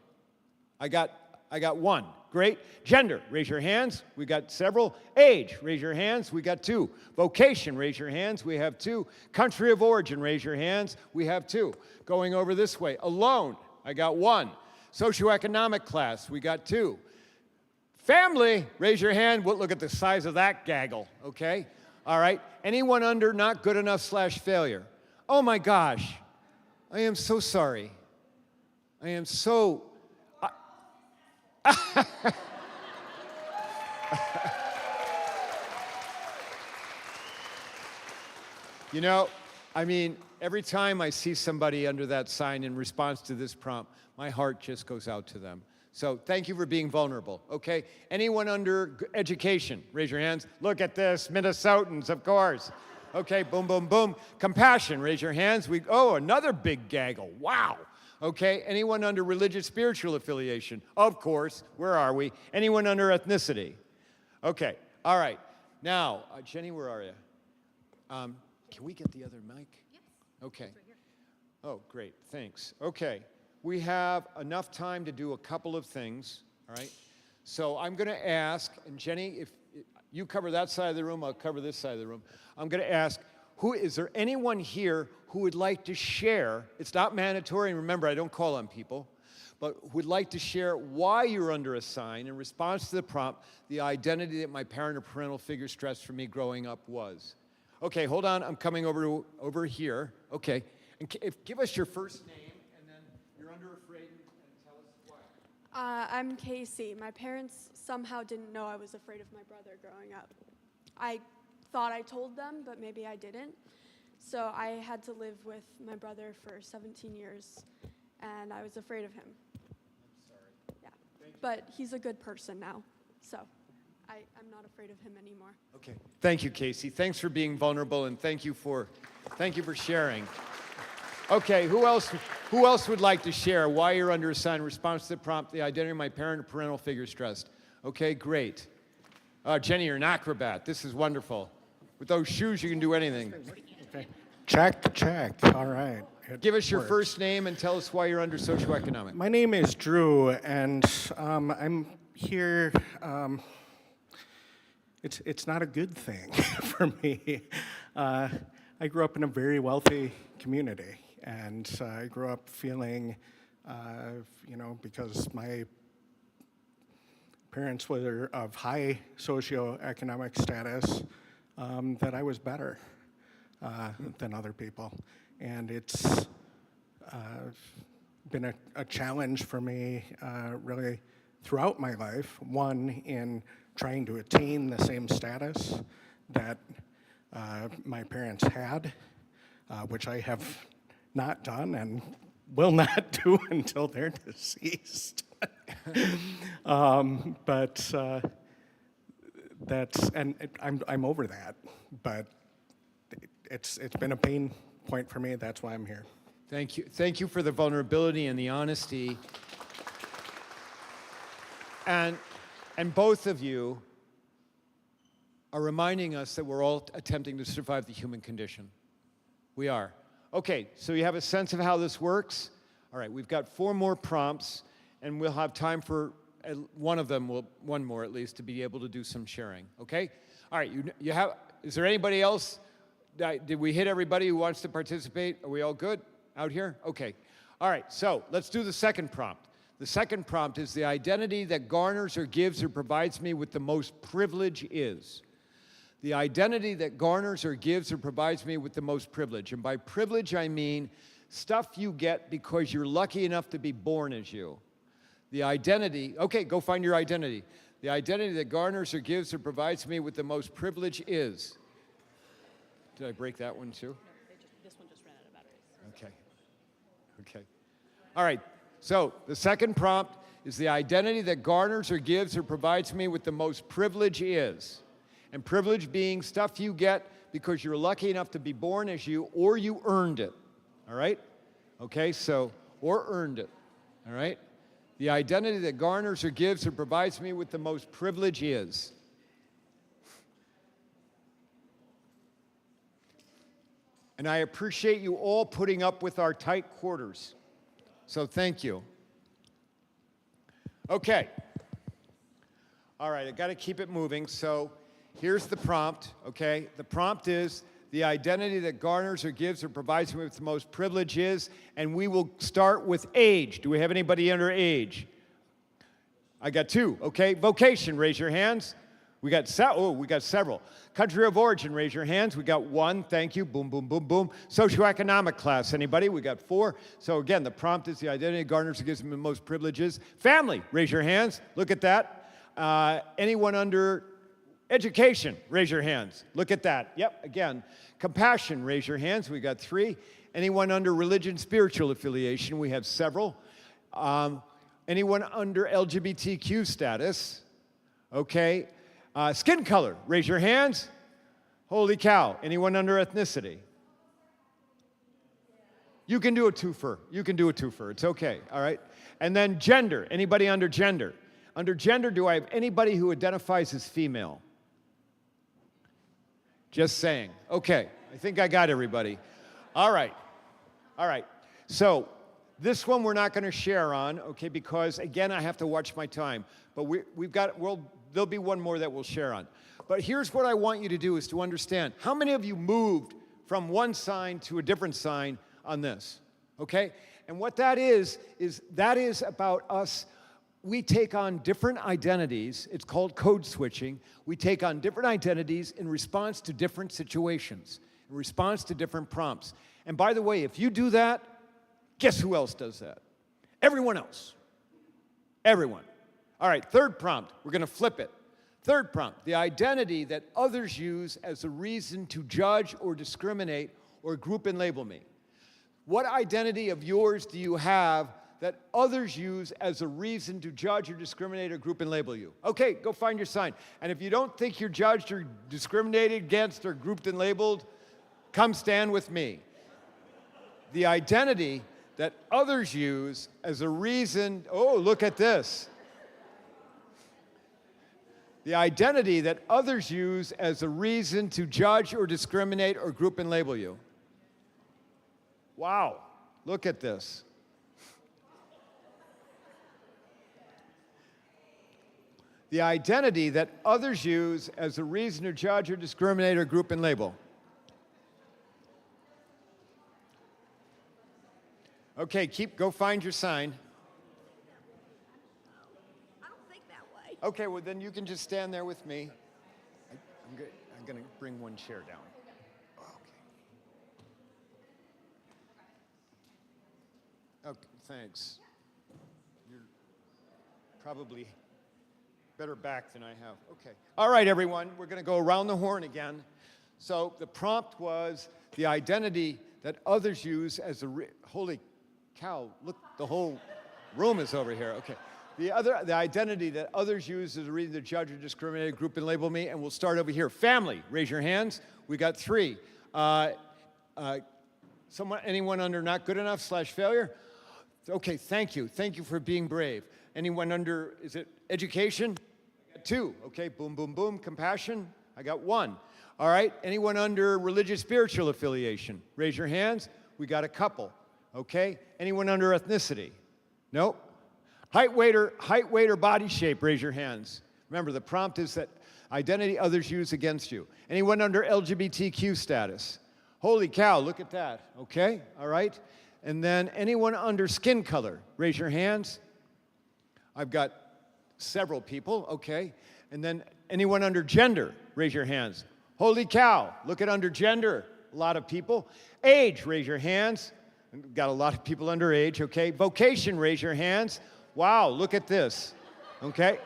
I got one. Great. Gender, raise your hands. We got several. Age, raise your hands. We got two. Vocation, raise your hands. We have two. Country of origin, raise your hands. We have two. Going over this way. Alone, I got one. Socioeconomic class, we got two. Family, raise your hand. We'll look at the size of that gaggle, okay? All right. Anyone under not good enough / failure? Oh my gosh. I am so sorry. I am so... You know, I mean, every time I see somebody under that sign in response to this prompt, my heart just goes out to them. So thank you for being vulnerable, okay? Anyone under education, raise your hands. Look at this, Minnesotans, of course. Okay, boom, boom, boom. Compassion, raise your hands. Another big gaggle, wow. Okay, anyone under religious, spiritual affiliation? Of course, where are we? Anyone under ethnicity? Okay, all right. Now, Jenny, where are you? Can we get the other mic? Yes. Okay. Oh, great, thanks. Okay. We have enough time to do a couple of things, all right? So I'm going to ask, and Jenny, if you cover that side of the room, I'll cover this side of the room. I'm going to ask, is there anyone here who would like to share? It's not mandatory, and remember, I don't call on people, but who would like to share why you're under a sign in response to the prompt, the identity that my parent or parental figure stressed for me growing up was. Okay, hold on, I'm coming over here. Okay, and give us your first name. I'm Casey. My parents somehow didn't know I was afraid of my brother growing up. I thought I told them, but maybe I didn't. So I had to live with my brother for 17 years, and I was afraid of him. I'm sorry. Yeah. But he's a good person now, so I'm not afraid of him anymore. Okay. Thank you, Casey. Thanks for being vulnerable, and thank you for sharing. Okay, who else would like to share why you're under a sign in response to the prompt, the identity of my parent or parental figure stressed? Okay, great. Jenny, you're an acrobat. This is wonderful. With those shoes, you can do anything. Okay. Check, check. All right. It Give us your works. first name and tell us why you're under socioeconomic. My name is Drew, and I'm here. It's not a good thing for me. I grew up in a very wealthy community, and I grew up feeling, because my parents were of high socioeconomic status, that I was better than other people. And it's been a challenge for me really throughout my life. One, in trying to attain the same status that my parents had, which I have not done and will not do until they're deceased. But I'm over that. But it's been a pain point for me. That's why I'm here. Thank you. Thank you for the vulnerability and the honesty. And both of you are reminding us that we're all attempting to survive the human condition. We are. Okay, so you have a sense of how this works? All right, we've got 4 more prompts, and we'll have time for one more at least, to be able to do some sharing, okay? All right, you have, is there anybody else? Did we hit everybody who wants to participate? Are we all good out here? Okay. All right, so let's do the second prompt. The second prompt is the identity that garners or gives or provides me with the most privilege is. The identity that garners or gives or provides me with the most privilege. And by privilege, I mean stuff you get because you're lucky enough to be born as you. The identity, okay, go find your identity. The identity that garners or gives or provides me with the most privilege is. Did I break that one too? No, this one just ran out of batteries. Okay. All right, so the second prompt is the identity that garners or gives or provides me with the most privilege is. And privilege being stuff you get because you're lucky enough to be born as you, or you earned it, all right? Okay, so, or earned it, all right? The identity that garners or gives or provides me with the most privilege is. And I appreciate you all putting up with our tight quarters. So thank you. Okay. All right, I got to keep it moving. So here's the prompt, okay? The prompt is the identity that garners or gives or provides me with the most privilege is, and we will start with age. Do we have anybody under age? I got 2, okay? Vocation, raise your hands. We got several. Country of origin, raise your hands. We got 1, thank you, boom, boom, boom, boom. Socioeconomic class, anybody? We got 4. So again, the prompt is the identity garners or gives me the most privileges. Family, raise your hands. Look at that. Anyone under education, raise your hands. Look at that. Yep, again. Compassion, raise your hands. We got 3. Anyone under religion, spiritual affiliation? We have several. Anyone under LGBTQ status? Okay. Skin color, raise your hands. Holy cow. Anyone under ethnicity? You can do a twofer. You can do a twofer. It's okay, all right? And then gender. Anybody under gender? Under gender, do I have anybody who identifies as female? Just saying. Okay, I think I got everybody. All right. All right. So this one we're not going to share on, okay, because, again, I have to watch my time. But there'll be one more that we'll share on. But here's what I want you to do is to understand. How many of you moved from one sign to a different sign on this? Okay? And what that is that is about us. We take on different identities. It's called code switching. We take on different identities in response to different situations, in response to different prompts. And by the way, if you do that, guess who else does that? Everyone else. Everyone. All right, third prompt. We're going to flip it. Third prompt, the identity that others use as a reason to judge or discriminate or group and label me. What identity of yours do you have that others use as a reason to judge or discriminate or group and label you? Okay, go find your sign. And if you don't think you're judged or discriminated against or grouped and labeled, come stand with me. The identity that others use as a reason, oh, look at this. The identity that others use as a reason to judge or discriminate or group and label you. Wow, look at this. The identity that others use as a reason to judge or discriminate or group and label. Okay, go find your sign. I don't think that way. Okay, well then you can just stand there with me. I'm going to bring one chair down. Okay, thanks. You're probably better back than I have. Okay. All right, everyone, we're going to go around the horn again. So the prompt was the identity that others use as a holy cow, look, the whole room is over here. Okay. The identity that others use as a reason to judge or discriminate, group and label me, and we'll start over here. Family, raise your hands. We got 3. Anyone under not good enough / failure? Okay, thank you. Thank you for being brave. Anyone under, is it education? I got 2. Okay, boom, boom, boom. Compassion? I got 1. All right, anyone under religious spiritual affiliation? Raise your hands. We got a couple. Okay, anyone under ethnicity? Nope. Height, weight, or body shape? Raise your hands. Remember, the prompt is that identity others use against you. Anyone under LGBTQ status? Holy cow, look at that. Okay, all right. And then anyone under skin color? Raise your hands. I've got several people, okay. And then anyone under gender? Raise your hands. Holy cow, look at under gender. A lot of people. Age, raise your hands. Got a lot of people under age, okay. Vocation, raise your hands. Wow, look at this, okay.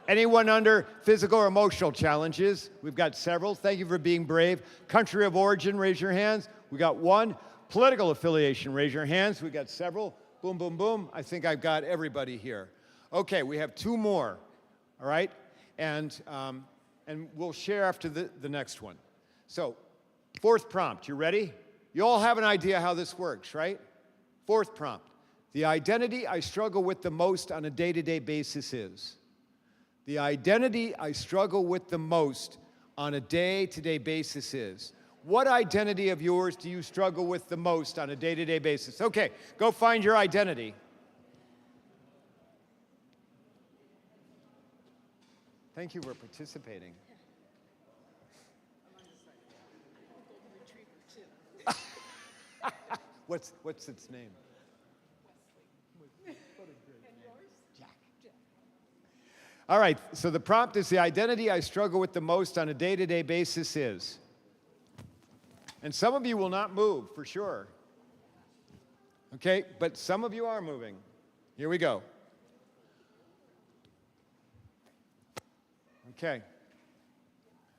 Anyone under physical or emotional challenges? We've got several. Thank you for being brave. Country of origin, raise your hands. We got 1. Political affiliation, raise your hands. We got several. Boom, boom, boom. I think I've got everybody here. Okay, we have 2 more, all right? And we'll share after the next one. So, 4th prompt, you ready? You all have an idea how this works, right? 4th prompt. The identity I struggle with the most on a day-to-day basis is. The identity I struggle with the most on a day-to-day basis is. What identity of yours do you struggle with the most on a day-to-day basis? Okay, go find your identity. Thank you for participating. What's its name? All right, so the prompt is the identity I struggle with the most on a day-to-day basis is. And some of you will not move, for sure. Okay, but some of you are moving. Here we go. Okay.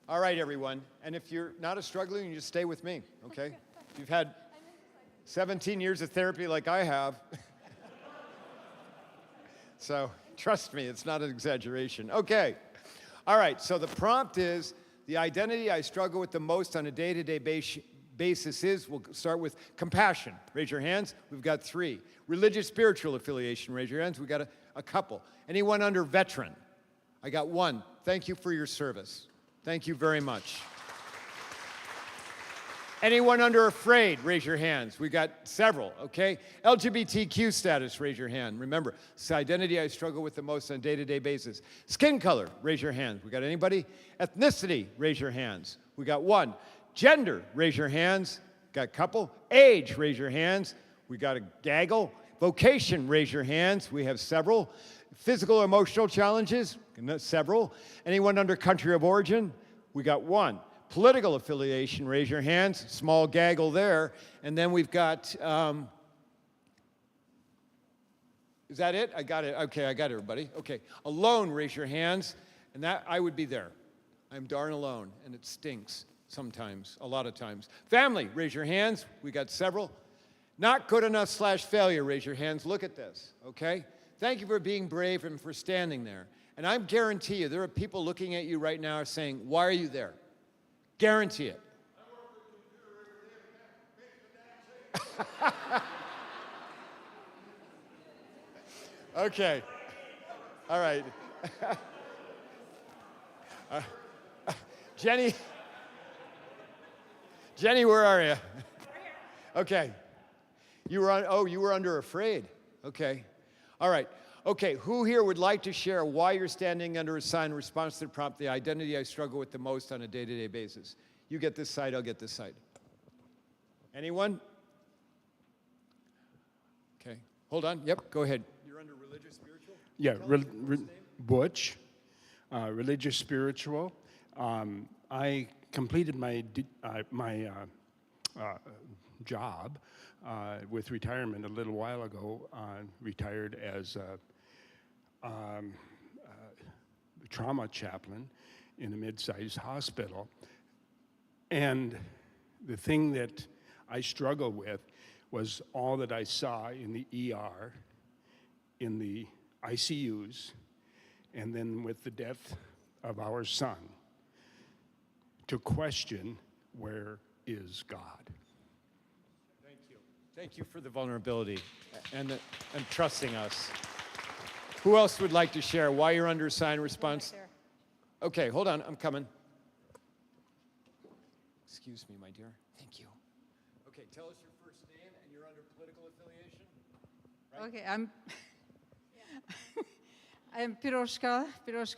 All right, everyone. And if you're not a struggler, you just stay with me, okay? If you've had 17 years of therapy like I have. So trust me, it's not an exaggeration. Okay. All right, so the prompt is the identity I struggle with the most on a day-to-day basis is, we'll start with compassion. Raise your hands. We've got 3. Religious spiritual affiliation. Raise your hands. We've got a couple. Anyone under veteran? I got 1. Thank you for your service. Thank you very much. Anyone under afraid, raise your hands. We got several, okay? LGBTQ status, raise your hand. Remember, it's the identity I struggle with the most on a day-to-day basis. Skin color, raise your hand. We got anybody? Ethnicity, raise your hands. We got 1. Gender, raise your hands. Got a couple. Age, raise your hands. We got a gaggle. Vocation, raise your hands. We have several. Physical or emotional challenges, several. Anyone under country of origin? We got 1. Political affiliation, raise your hands. Small gaggle there. And then we've got, is that it? I got it. Okay, I got everybody. Okay. Alone, raise your hands. And that, I would be there. I'm darn alone, and it stinks sometimes, a lot of times. Family, raise your hands. We got several. Not good enough / failure, raise your hands. Look at this, okay? Thank you for being brave and for standing there. And I guarantee you, there are people looking at you right now saying, why are you there? Guarantee it. Okay. All right. Jenny, where are you? Okay. You were under afraid. Okay. All right. Okay, who here would like to share why you're standing under a sign in response to the prompt, the identity I struggle with the most on a day-to-day basis? You get this side, I'll get this side. Anyone? Okay, hold on. Yep, go ahead. You're under religious, spiritual? Yeah, Butch, religious, spiritual. I completed my job with retirement a little while ago. Retired as a trauma chaplain in a mid-sized hospital. And the thing that I struggled with was all that I saw in the ER, in the ICUs, and then with the death of our son, to question, where is God? Thank you. Thank you for the vulnerability and trusting us. Who else would like to share why you're under a sign response? Okay, hold on, I'm coming. Excuse me, my dear. Thank you. Okay, tell us your first name and you're under political affiliation. Right? Okay, I'm Piroshka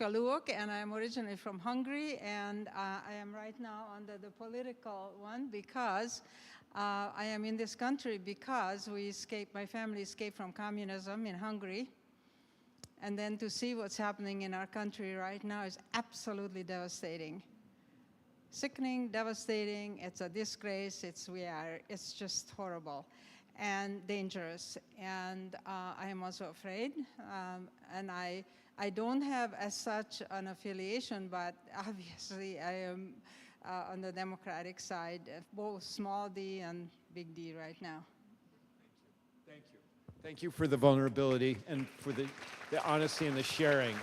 Luok, and I'm originally from Hungary, and I am right now under the political one because I am in this country because my family escaped from communism in Hungary. And then to see what's happening in our country right now is absolutely devastating. Sickening, devastating, it's a disgrace, it's just horrible and dangerous. And I am also afraid, and I don't have as such an affiliation, but obviously I am on the Democratic side, both small d and big D right now. Thank you. Thank you for the vulnerability and for the honesty and the sharing.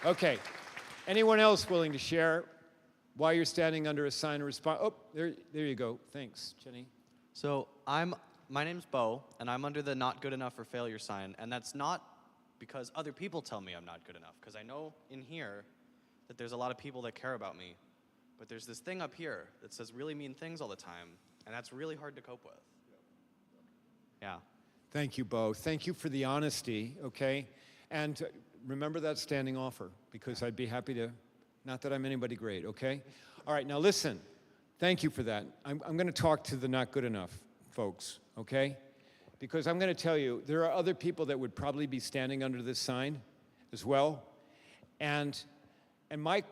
Okay, anyone else willing to share why you're standing under a sign of response? Oh, there you go. Thanks, Jenny. So my name's Bo, and I'm under the not good enough or failure sign, and that's not because other people tell me I'm not good enough, because I know in here that there's a lot of people that care about me, but there's this thing up here that says really mean things all the time, and that's really hard to cope with. Yeah. Thank you, Bo. Thank you for the honesty, okay? And remember that standing offer, because I'd be happy to, not that I'm anybody great, okay? All right, now listen. Thank you for that. I'm going to talk to the not good enough folks, okay? Because I'm going to tell you, there are other people that would probably be standing under this sign as well. And my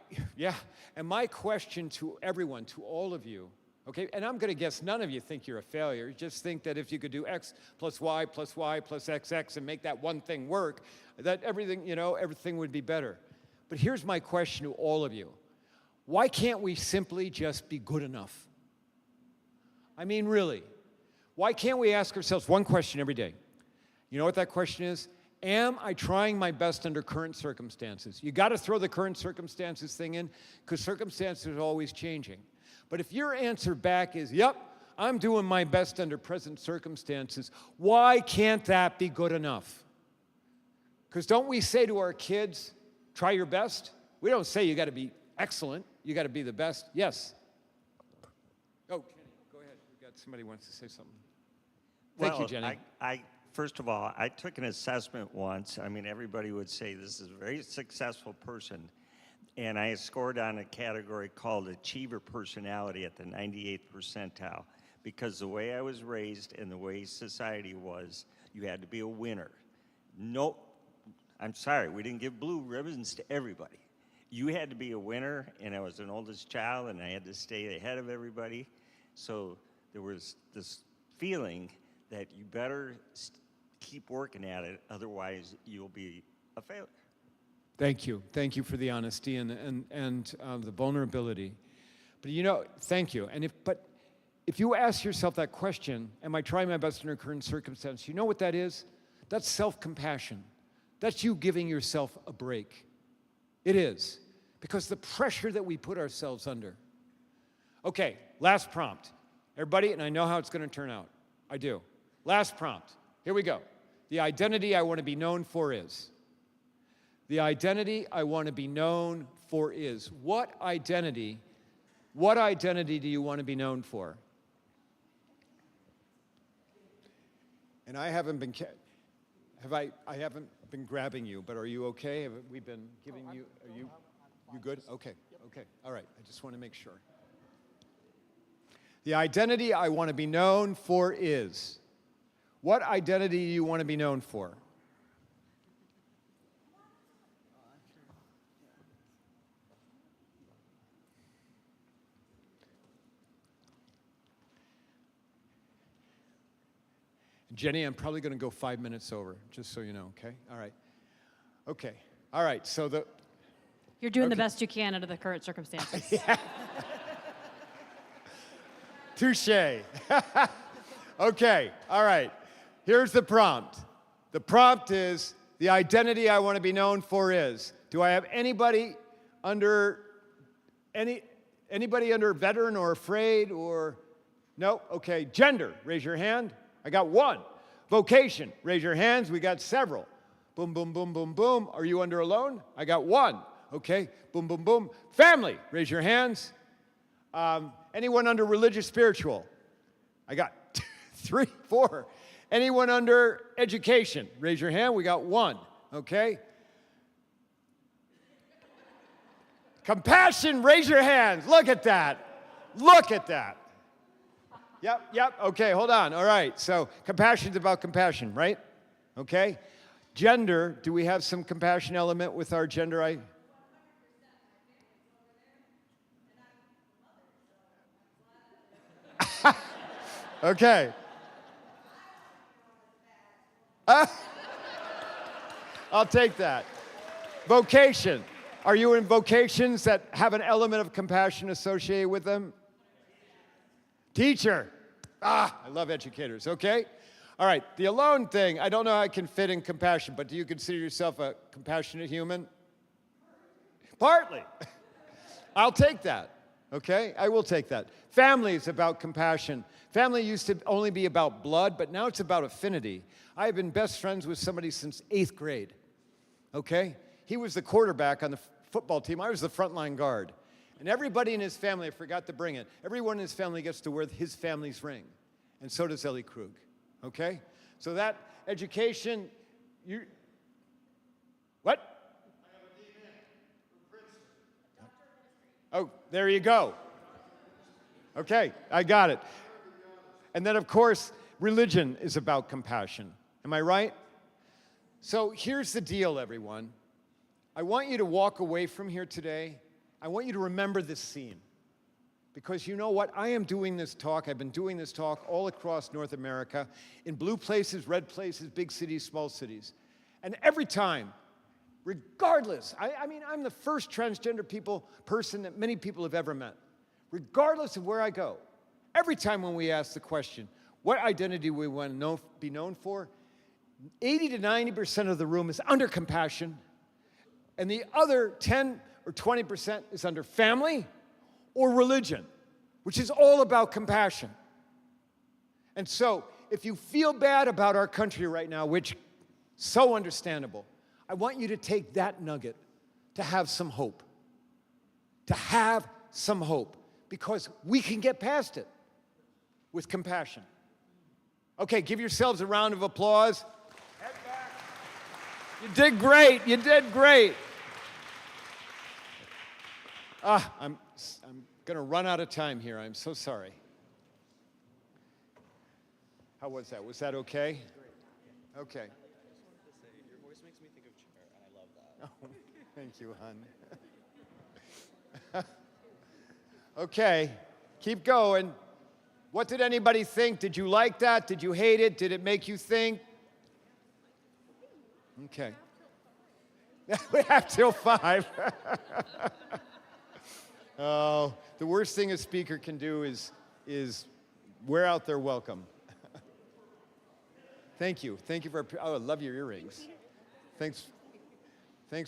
question to everyone, to all of you, okay, and I'm going to guess none of you think you're a failure. Just think that if you could do X plus Y plus XX and make that one thing work, that everything would be better. But here's my question to all of you. Why can't we simply just be good enough? I mean, really. Why can't we ask ourselves one question every day? You know what that question is? Am I trying my best under current circumstances? You got to throw the current circumstances thing in, because circumstances are always changing. But if your answer back is, yep, I'm doing my best under present circumstances, why can't that be good enough? Because don't we say to our kids, try your best? We don't say you got to be excellent, you got to be the best. Yes? Oh, Jenny, go ahead. We've got somebody who wants to say something. Thank you, Jenny. First of all, I took an assessment once. I mean, everybody would say this is a very successful person. And I scored on a category called Achiever Personality at the 98th percentile. Because the way I was raised and the way society was, you had to be a winner. No, I'm sorry, we didn't give blue ribbons to everybody. You had to be a winner, and I was an oldest child, and I had to stay ahead of everybody. So there was this feeling that you better keep working at it, otherwise you'll be a failure. Thank you. Thank you for the honesty and the vulnerability. But thank you. And if you ask yourself that question, am I trying my best under current circumstance? You know what that is? That's self-compassion. That's you giving yourself a break. It is. Because the pressure that we put ourselves under. Okay, last prompt. Everybody, and I know how it's going to turn out. I do. Last prompt. Here we go. The identity I want to be known for is. The identity I want to be known for is. What identity do you want to be known for? And I haven't been, I haven't been grabbing you, but are you okay? Have we been giving you, are you good? Okay, okay, all right, I just want to make sure. The identity I want to be known for is. What identity do you want to be known for? Jenny, I'm probably going to go 5 minutes over, just so you know, okay? All right. Okay. All right, so You're doing the best you can under the current circumstances. Touche. Okay, all right. Here's the prompt. The prompt is, the identity I want to be known for is. Do I have anybody under veteran or afraid or no? Okay, gender, raise your hand. I got one. Vocation, raise your hands. We got several. Boom, boom, boom, boom, boom. Are you under alone? I got one. Okay, boom, boom, boom. Family, raise your hands. Anyone under religious, spiritual? I got 3, 4. Anyone under education? Raise your hand. We got one. Okay. Compassion, raise your hands. Look at that. Look at that. Yep. Okay, hold on. All right. So compassion's about compassion, right? Okay. Gender, do we have some compassion element with our gender? Okay. I'll take that. Vocation. Are you in vocations that have an element of compassion associated with them? Teacher. I love educators. Okay. All right. The alone thing, I don't know how I can fit in compassion, but do you consider yourself a compassionate human? Partly. I'll take that. Okay? I will take that. Family is about compassion. Family used to only be about blood, but now it's about affinity. I've been best friends with somebody since 8th grade. Okay? He was the quarterback on the football team. I was the frontline guard. And everybody in his family, I forgot to bring it, everyone in his family gets to wear his family's ring. And so does Ellie Krug. Okay? So that education, what? I have a D.Min from Princeton. Oh, there you go. Okay, I got it. And then, of course, religion is about compassion. Am I right? So here's the deal, everyone. I want you to walk away from here today. I want you to remember this scene. Because you know what? I am doing this talk. I've been doing this talk all across North America, in blue places, red places, big cities, small cities. And every time, regardless, I mean, I'm the first transgender person that many people have ever met. Regardless of where I go, every time when we ask the question, what identity we want to be known for, 80 to 90% of the room is under compassion, and the other 10 or 20% is under family or religion, which is all about compassion. And so, if you feel bad about our country right now, which so understandable, I want you to take that nugget to have some hope. To have some hope, because we can get past it with compassion. Okay, give yourselves a round of applause. Head back. You did great. You did great. I'm going to run out of time here. I'm so sorry. How was that? Was that okay? Okay. Your voice makes me think of Cher, and I love that. Oh, thank you, hon. Okay, keep going. What did anybody think? Did you like that? Did you hate it? Did it make you think? Okay. We have till 5. Oh, the worst thing a speaker can do is wear out their welcome. Thank you. Thank you for, I love your earrings. Thanks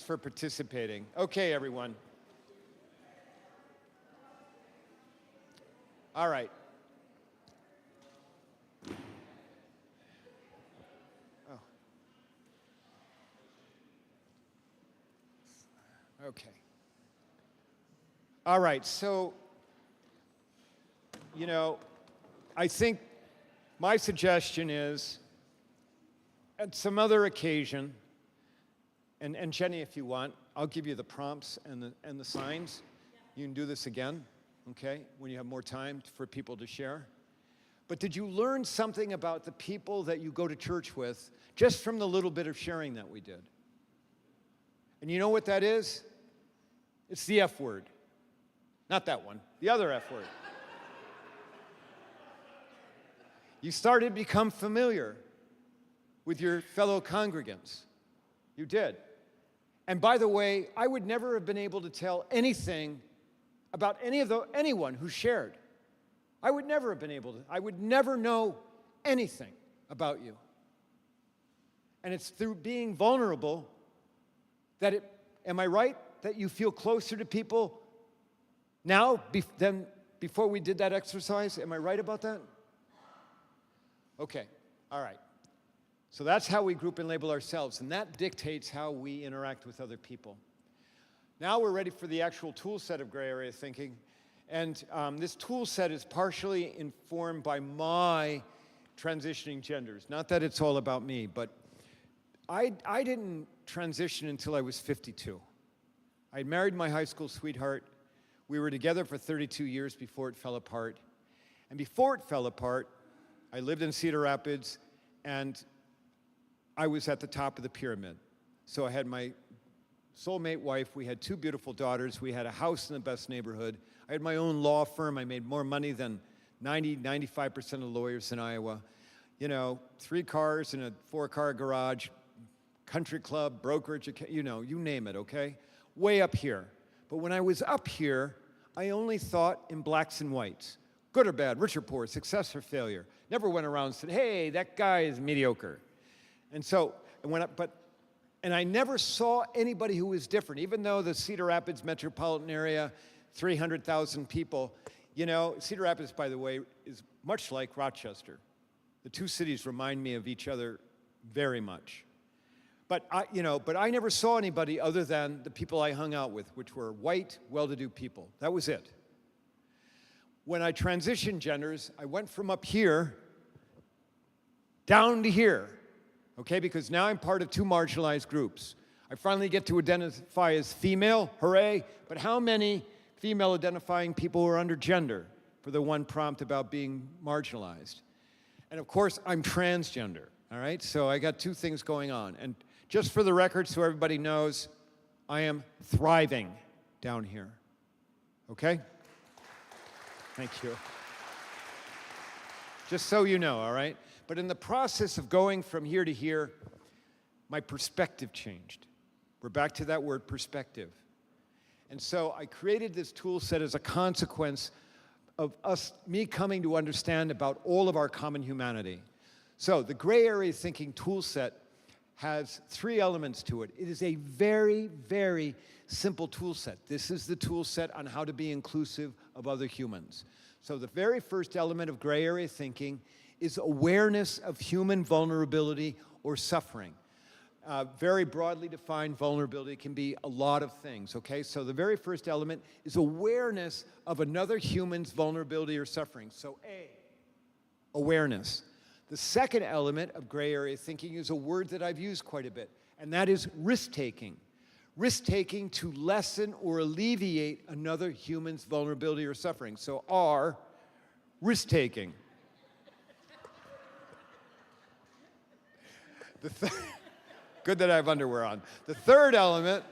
for participating. Okay, everyone. All right. Oh. Okay. All right, so, you know, I think my suggestion is, at some other occasion, and Jenny, if you want, I'll give you the prompts and the signs. You can do this again, okay, when you have more time for people to share. But did you learn something about the people that you go to church with just from the little bit of sharing that we did? And you know what that is? It's the F word. Not that one, the other F word. You started to become familiar with your fellow congregants. You did. And by the way, I would never have been able to tell anything about anyone who shared. I would never have been able to. I would never know anything about you. And it's through being vulnerable that am I right, that you feel closer to people now than before we did that exercise? Am I right about that? Okay, all right. So that's how we group and label ourselves, and that dictates how we interact with other people. Now we're ready for the actual tool set of gray area thinking. And this tool set is partially informed by my transitioning genders. Not that it's all about me, but I didn't transition until I was 52. I had married my high school sweetheart. We were together for 32 years before it fell apart. And before it fell apart, I lived in Cedar Rapids, and I was at the top of the pyramid. So I had my soulmate wife. We had 2 beautiful daughters. We had a house in the best neighborhood. I had my own law firm. I made more money than 95% of lawyers in Iowa. You know, 3 cars in a 4-car garage, country club, brokerage, you know, you name it, okay? Way up here. But when I was up here, I only thought in blacks and whites. Good or bad, rich or poor, success or failure. Never went around and said, hey, that guy is mediocre. And so, and I never saw anybody who was different, even though the Cedar Rapids metropolitan area, 300,000 people. You know, Cedar Rapids, by the way, is much like Rochester. The 2 cities remind me of each other very much. But I never saw anybody other than the people I hung out with, which were white, well-to-do people. That was it. When I transitioned genders, I went from up here down to here. Okay, because now I'm part of 2 marginalized groups. I finally get to identify as female, hooray, but how many female identifying people are under gender for the one prompt about being marginalized? And of course, I'm transgender, all right? So I got 2 things going on. And just for the record, so everybody knows, I am thriving down here, okay? Thank you. Just so you know, all right? But in the process of going from here to here, my perspective changed. We're back to that word, perspective. And so I created this tool set as a consequence of me coming to understand about all of our common humanity. So the gray area thinking tool set has 3 elements to it. It is a very, very simple tool set. This is the tool set on how to be inclusive of other humans. So the very first element of gray area thinking is awareness of human vulnerability or suffering. Very broadly defined, vulnerability can be a lot of things, okay? So the very first element is awareness of another human's vulnerability or suffering. So A, awareness. The second element of gray area thinking is a word that I've used quite a bit, and that is risk-taking. Risk-taking to lessen or alleviate another human's vulnerability or suffering. So R, risk-taking. Good that I have underwear on. The third element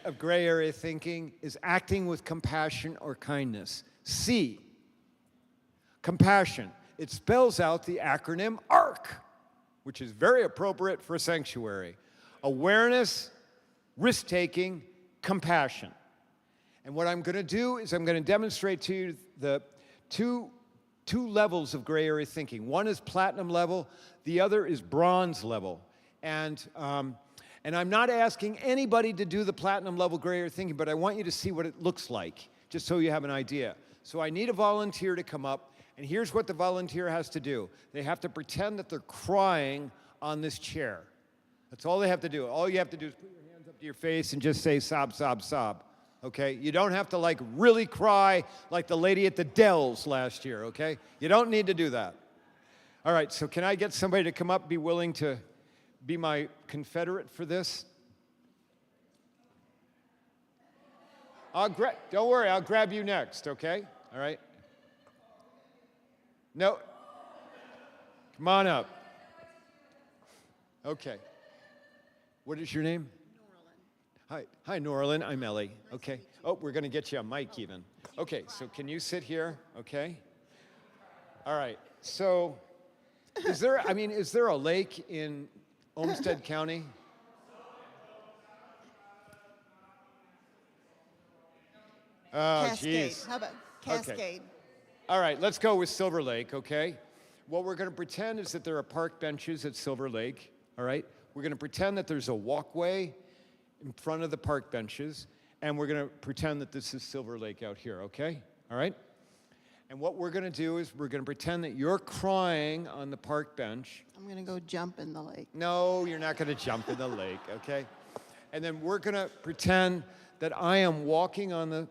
of gray area thinking is acting with compassion or kindness. C, compassion. It spells out the acronym ARC, which is very appropriate for sanctuary. Awareness, risk-taking, compassion. And what I'm going to do is I'm going to demonstrate to you the two levels of gray area thinking. One is platinum level, the other is bronze level. And I'm not asking anybody to do the platinum level gray area thinking, but I want you to see what it looks like, just so you have an idea. So I need a volunteer to come up, and here's what the volunteer has to do. They have to pretend that they're crying on this chair. That's all they have to do. All you have to do is put your hands up to your face and just say sob, sob, sob. okay? You don't have to like really cry like the lady at the Dells last year, okay? You don't need to do that. All right, so can I get somebody to come up, be willing to be my confederate for this? Don't worry, I'll grab you next, okay? All right? No. Come on up. Okay. What is your name? Hi, Norlin. I'm Ellie. Okay. Oh, we're going to get you a mic even. Okay, so can you sit here? Okay. All right. So, is there a lake in Olmsted County? Oh, Cascade. jeez. How about Okay. Cascade? All right, let's go with Silver Lake, okay? What we're going to pretend is that there are park benches at Silver Lake, all right? We're going to pretend that there's a walkway in front of the park benches, and we're going to pretend that this is Silver Lake out here, okay? All right? And what we're going to do is we're going to pretend that you're crying on the park bench. I'm going to go jump in the lake. No, you're not going to jump in the lake, okay? And then we're going to pretend that I am walking on the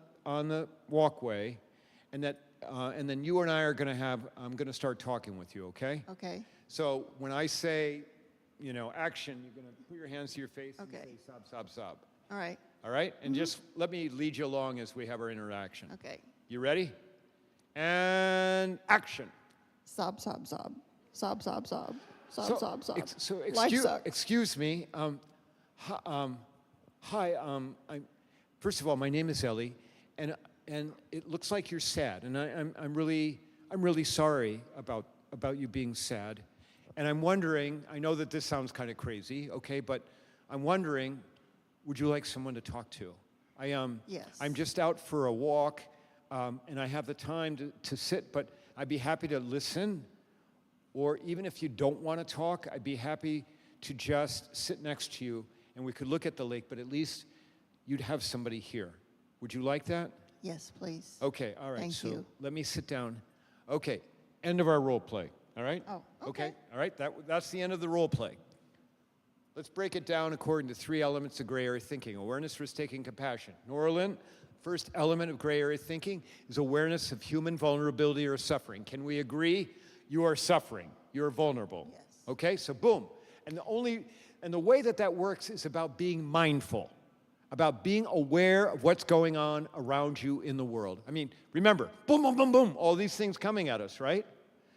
walkway, and then you and I are going to I'm going to start talking with you, okay? Okay. So when I say, action, you're going to put your hands to your face and Okay. say sob, sob, sob. All right. All right? And just let me lead you along as we have our interaction. Okay. You ready? And action. Sob, sob, sob. Sob, sob, sob. Sob, So, sob, sob. Life Life sucks. excuse me. Hi. First of all, my name is Ellie, and it looks like you're sad, and I'm really sorry about you being sad, and I'm wondering. I know that this sounds kind of crazy, okay, but I'm wondering, would you like someone to talk to? Yes. I'm just out for a walk, and I have the time to sit, but I'd be happy to listen. Or even if you don't want to talk, I'd be happy to just sit next to you and we could look at the lake, but at least you'd have somebody here. Would you like that? Yes, please. Okay, all right. Thank so you. let me sit down. Okay, end of our role play, all right? Oh, okay. All right, that's the end of the role play. Let's break it down according to 3 elements of gray area thinking: awareness, risk-taking, compassion. Norlin, first element of gray area thinking is awareness of human vulnerability or suffering. Can we agree? You are suffering. You're vulnerable. Yes. Okay, so boom. And the way that works is about being mindful, about being aware of what's going on around you in the world. I mean, remember, boom, boom, boom, boom, all these things coming at us, right?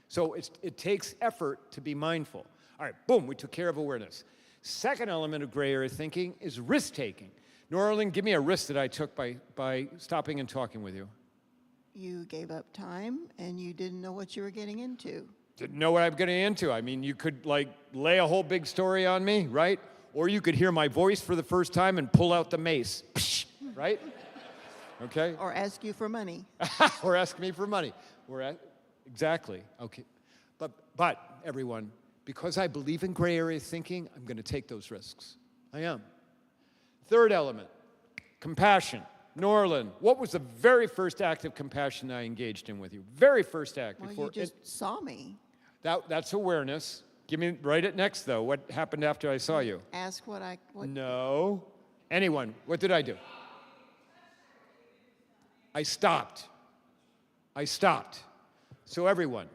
So it takes effort to be mindful. All right, boom, we took care of awareness. Second element of gray area thinking is risk-taking. Norlin, give me a risk that I took by stopping and talking with you. You gave up time and you didn't know what you were getting into. Didn't know what I'm getting into. I mean, you could lay a whole big story on me, right? Or you could hear my voice for the first time and pull out the mace, right? Okay? Or ask you for money. Or ask me for money. Exactly. Okay. But everyone, because I believe in gray area thinking, I'm going to take those risks. I am. Third element, compassion. Norlin, what was the very first act of compassion I engaged in with you? Very first act. Well, before you just saw me. That's awareness. Write it next, though. What happened after I saw you? Ask what No. Anyone, what did I do? I stopped. So everyone,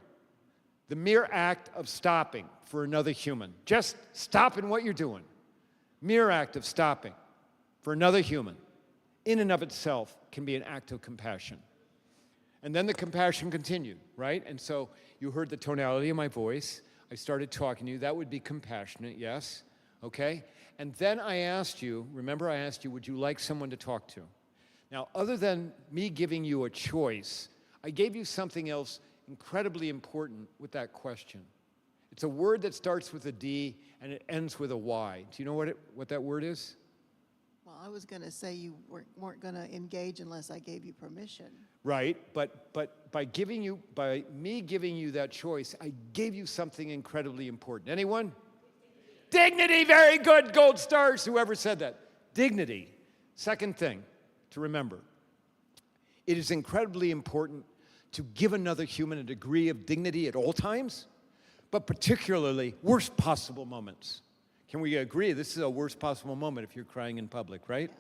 the mere act of stopping for another human, just stopping what you're doing, mere act of stopping for another human, in and of itself can be an act of compassion. And then the compassion continued, right? And so you heard the tonality of my voice. I started talking to you. That would be compassionate, yes? Okay? And then I asked you, remember I asked you, would you like someone to talk to? Now, other than me giving you a choice, I gave you something else incredibly important with that question. It's a word that starts with a D and it ends with a Y. Do you know what that word is? Well, I was going to say you weren't going to engage unless I gave you permission. Right, but by me giving you that choice, I gave you something incredibly important. Anyone? Dignity, very good, gold stars, whoever said that. Dignity. Second thing to remember. It is incredibly important to give another human a degree of dignity at all times, but particularly worst possible moments. Can we agree this is a worst possible moment if you're crying in public, right?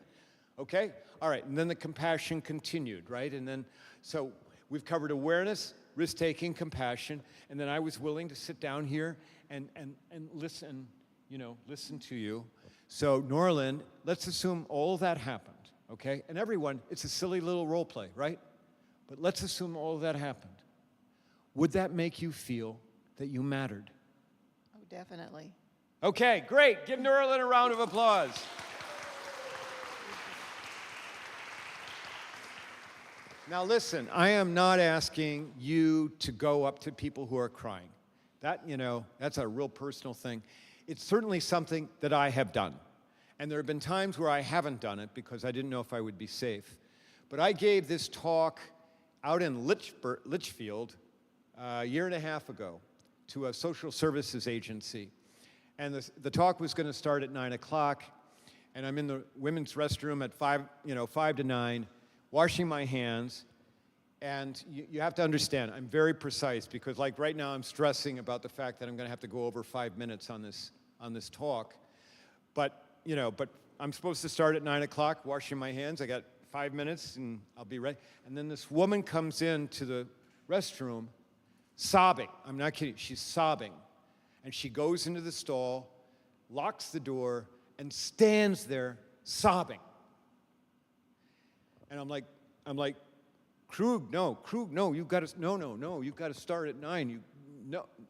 Okay? All right, and then the compassion continued, right? And then, so we've covered awareness, risk-taking, compassion, and then I was willing to sit down here and listen, listen to you. So, Norlin, let's assume all of that happened, okay? And everyone, it's a silly little role play, right? But let's assume all of that happened. Would that make you feel that you mattered? Oh, definitely. Okay, great. Give Norlin a round of applause. Now listen, I am not asking you to go up to people who are crying. That, that's a real personal thing. It's certainly something that I have done. And there have been times where I haven't done it because I didn't know if I would be safe. But I gave this talk out in Litchfield a year and a half ago to a social services agency. And the talk was going to start at 9 o'clock. And I'm in the women's restroom at 5 to 9, washing my hands. And you have to understand, I'm very precise because like right now I'm stressing about the fact that I'm going to have to go over 5 minutes on this talk. But I'm supposed to start at 9 o'clock, washing my hands. I got 5 minutes and I'll be ready. And then this woman comes into the restroom sobbing. I'm not kidding. She's sobbing. And she goes into the stall, locks the door, and stands there sobbing. And I'm like, Krug, no, you've got to start at 9.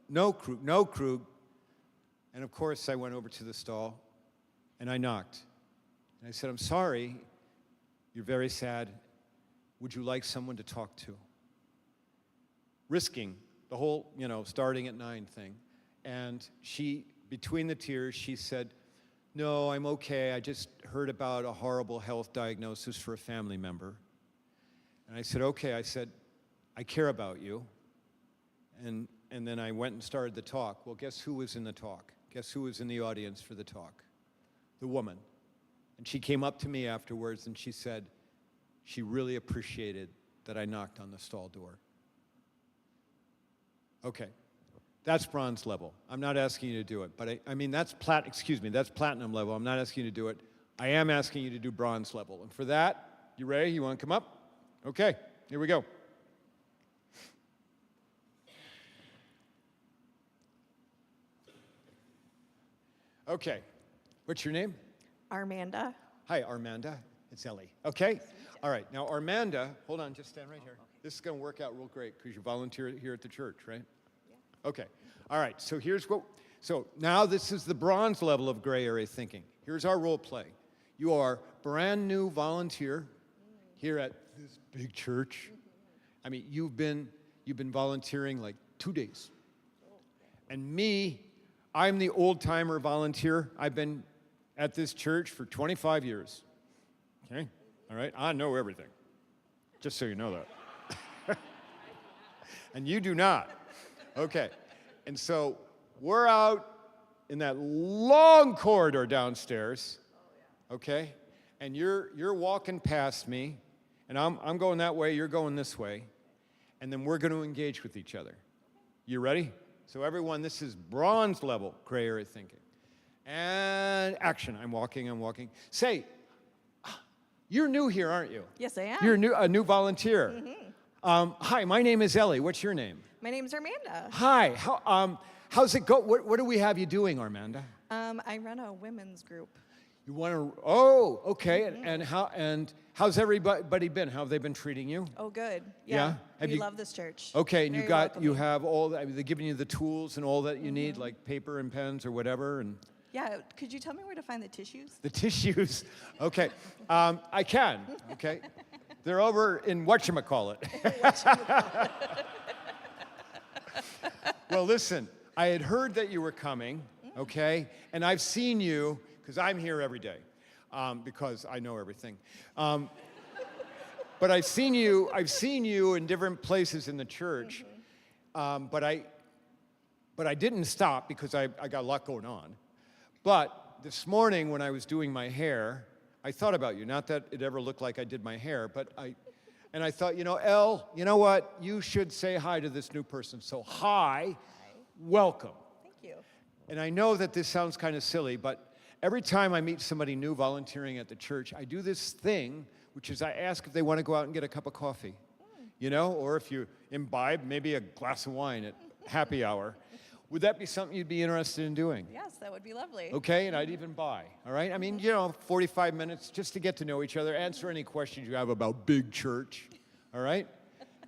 No, Krug. And of course, I went over to the stall, and I knocked. And I said, I'm sorry, you're very sad. Would you like someone to talk to? Risking the whole, starting at 9 thing. And she, between the tears, she said, no, I'm okay. I just heard about a horrible health diagnosis for a family member. And I said, okay. I said, I care about you. And then I went and started the talk. Well, guess who was in the talk? Guess who was in the audience for the talk? The woman. And she came up to me afterwards and she said she really appreciated that I knocked on the stall door. Okay. That's bronze level. I'm not asking you to do it, but I mean, that's platinum level. I'm not asking you to do it. I am asking you to do bronze level. And for that, you ready? You want to come up? Okay, here we go. Okay, what's your name? Armanda. Hi, Armanda. It's Ellie. Okay? All right, now Armanda, hold on, just stand right here. This is going to work out real great because you volunteer here at the church, right? Okay. All right. So so now this is the bronze level of gray area thinking. Here's our role play. You are brand new volunteer here at this big church. I mean, you've been volunteering like 2 days. And me, I'm the old timer volunteer. I've been at this church for 25 years. Okay? All right. I know everything. Just so you know that. And you do not. Okay, and so we're out in that long corridor downstairs, okay? And you're walking past me, and I'm going that way, you're going this way, and then we're going to engage with each other. You ready? So everyone, this is bronze level gray area thinking. And action, I'm walking. Say, you're new here, aren't you? Yes, I am. You're a new volunteer. Mm-hmm. Hi, my name is Ellie. What's your name? My name's Armanda. Hi. How's it go? What do we have you doing, Armanda? I run a women's group. You want to? Oh, okay. Mm-hmm. And how's everybody been? How have they been treating you? Oh, good. Yeah. We love this church. Okay, and Very you welcoming. have all. They're giving you the tools and all that you need, like paper and pens or whatever, and. Yeah. Could you tell me where to find the tissues? The tissues. Okay. I can. Okay. They're over in whatchamacallit. Well, listen, I had heard that you were coming, okay? And I've seen you, because I'm here every day, because I know everything. But I've seen you in different places in the church, but I didn't stop because I got a lot going on. But this morning when I was doing my hair, I thought about you. Not that it ever looked like I did my hair, but I thought, Elle, you know what? You should say hi to this new person. So hi, welcome. Thank you. And I know that this sounds kind of silly, but every time I meet somebody new volunteering at the church, I do this thing, which is I ask if they want to go out and get a cup of coffee, you know, or if you imbibe, maybe a glass of wine at happy hour. Would that be something you'd be interested in doing? Yes, that would be lovely. Okay, and I'd even buy, all right? I mean, you know, 45 minutes just to get to know each other, answer any questions you have about big church, all right?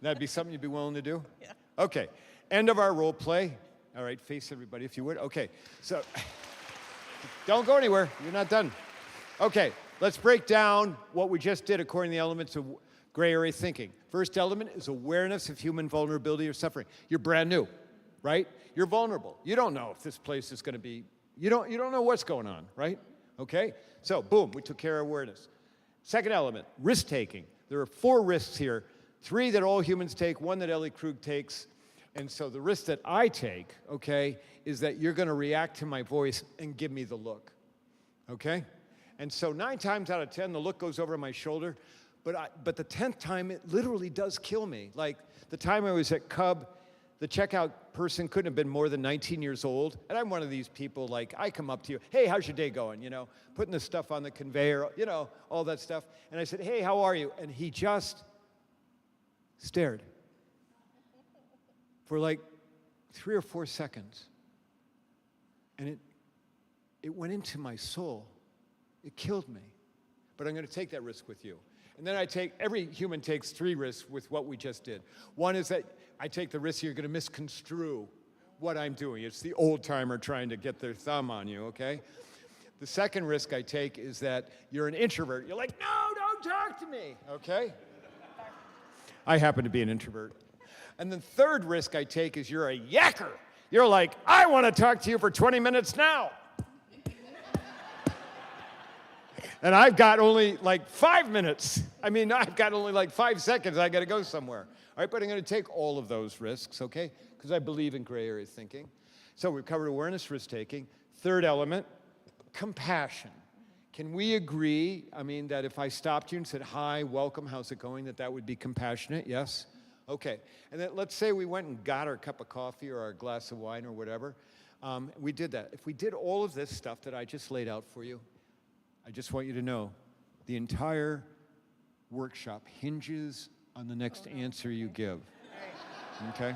That'd be something you'd be willing to do? Yeah. Okay, end of our role play. All right, face everybody if you would. Okay, so don't go anywhere. You're not done. Okay, let's break down what we just did according to the elements of gray area thinking. First element is awareness of human vulnerability or suffering. You're brand new, right? You're vulnerable. You don't know if this place is going to be, you don't know what's going on, right? Okay, so boom, we took care of awareness. Second element, risk-taking. There are 4 risks here, 3 that all humans take, 1 that Ellie Krug takes. And so the risk that I take, okay, is that you're going to react to my voice and give me the look, okay? And so 9 times out of 10, the look goes over my shoulder, but the 10th time, it literally does kill me. Like the time I was at Cub, the checkout person couldn't have been more than 19 years old, and I'm one of these people, like, I come up to you, hey, how's your day going, you know, putting the stuff on the conveyor, you know, all that stuff. And I said, hey, how are you? And he just stared for like 3 or 4 seconds. And it went into my soul. It killed me. But I'm going to take that risk with you. And then every human takes 3 risks with what we just did. One is that I take the risk you're going to misconstrue what I'm doing. It's the old timer trying to get their thumb on you, okay? The second risk I take is that you're an introvert. You're like, no, don't talk to me, okay? I happen to be an introvert. And the third risk I take is you're a yacker. You're like, I want to talk to you for 20 minutes now. And I've got only like 5 minutes. I mean, I've got only like 5 seconds. I got to go somewhere. All right, but I'm going to take all of those risks, okay? Because I believe in gray area thinking. So we've covered awareness, risk-taking. Third element, compassion. Can we agree, I mean, that if I stopped you and said, hi, welcome, how's it going, that would be compassionate? Yes? Okay. And then let's say we went and got our cup of coffee or our glass of wine or whatever. We did that. If we did all of this stuff that I just laid out for you, I just want you to know the entire workshop hinges on the next answer you give. Okay?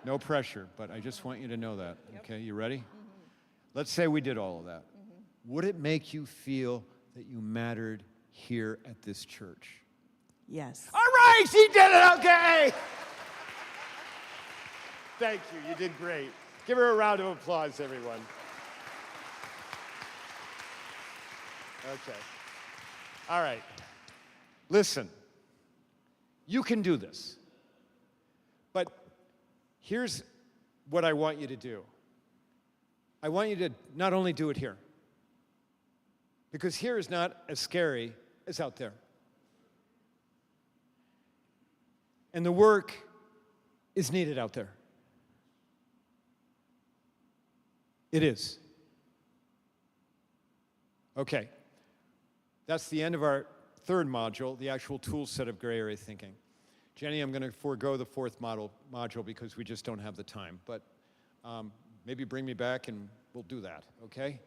No pressure, but I just want you to know that. Okay, you ready? Let's say we did all of that. Would it make you feel that you mattered here at this church? Yes. All right, she did it, okay. Thank you, you did great. Give her a round of applause, everyone. Okay. All right. Listen, you can do this. But here's what I want you to do. I want you to not only do it here, because here is not as scary as out there. And the work is needed out there. It is. Okay. That's the end of our third module, the actual tool set of gray area thinking. Jenny, I'm going to forego the fourth module because we just don't have the time. But maybe bring me back and we'll do that, okay?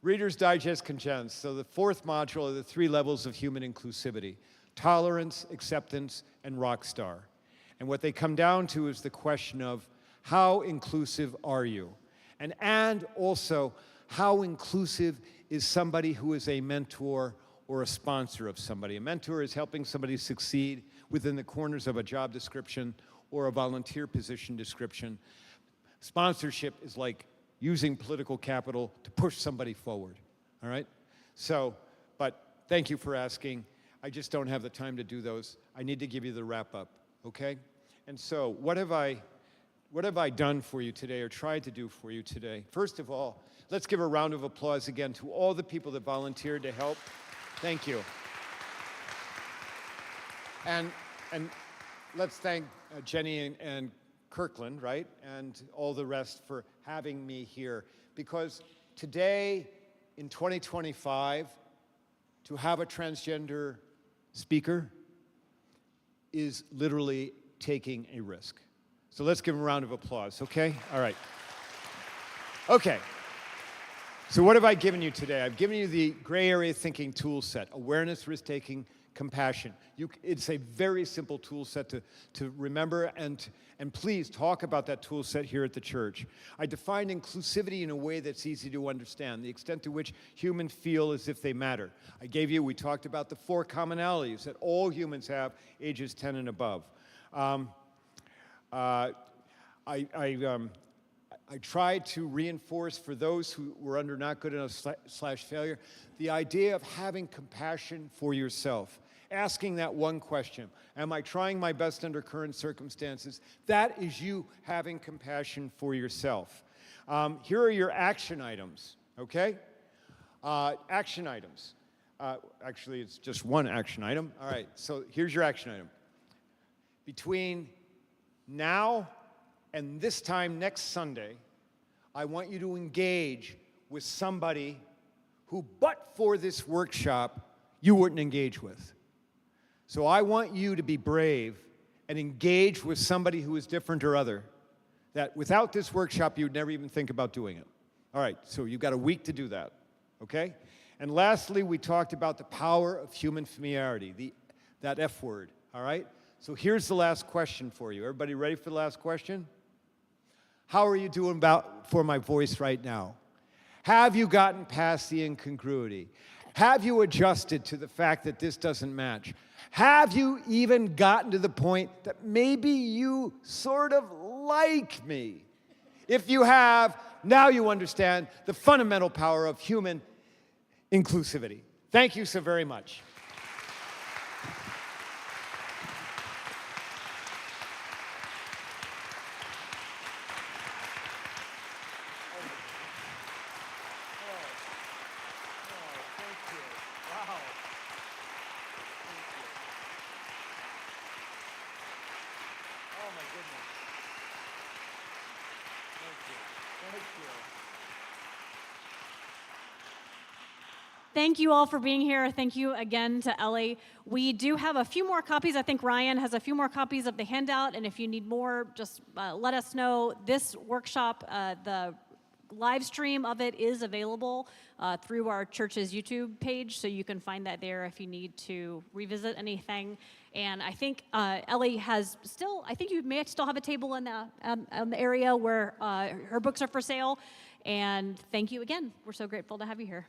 Reader's Digest condensed. So the fourth module are the 3 levels of human inclusivity: tolerance, acceptance, and rock star. And what they come down to is the question of how inclusive are you? And also, how inclusive is somebody who is a mentor or a sponsor of somebody? A mentor is helping somebody succeed within the corners of a job description or a volunteer position description. Sponsorship is like using political capital to push somebody forward, all right? So, but thank you for asking. I just don't have the time to do those. I need to give you the wrap up, okay? And so, what have I done for you today or tried to do for you today? First of all, let's give a round of applause again to all the people that volunteered to help. Thank you. And let's thank Jenny and Kirkland, right? And all the rest for having me here. Because today, in 2025, to have a transgender speaker is literally taking a risk. So let's give him a round of applause, okay? All right. Okay. So what have I given you today? I've given you the gray area thinking tool set: awareness, risk-taking, compassion. It's a very simple tool set to remember, and please talk about that tool set here at the church. I defined inclusivity in a way that's easy to understand, the extent to which humans feel as if they matter. We talked about the 4 commonalities that all humans have, ages 10 and above. I tried to reinforce for those who were under not good enough / failure, the idea of having compassion for yourself. Asking that one question, am I trying my best under current circumstances? That is you having compassion for yourself. Here are your action items, okay? Action items. Actually, it's just one action item. All right, so here's your action item. Between now and this time next Sunday, I want you to engage with somebody who, but for this workshop, you wouldn't engage with. So I want you to be brave and engage with somebody who is different or other, that without this workshop, you would never even think about doing it. All right, so you've got a week to do that, okay? And lastly, we talked about the power of human familiarity, that F word, all right? So here's the last question for you. Everybody ready for the last question? How are you doing for my voice right now? Have you gotten past the incongruity? Have you adjusted to the fact that this doesn't match? Have you even gotten to the point that maybe you sort of like me? If you have, now you understand the fundamental power of human inclusivity. Thank you so very much. Thank you all for being here. Thank you again to Ellie. We do have a few more copies. I think Ryan has a few more copies of the handout, and if you need more, just let us know. This workshop, the live stream of it is available through our church's YouTube page, so you can find that there if you need to revisit anything. And I think Ellie has still, I think you may still have a table in the area where her books are for sale. And thank you again. We're so grateful to have you here.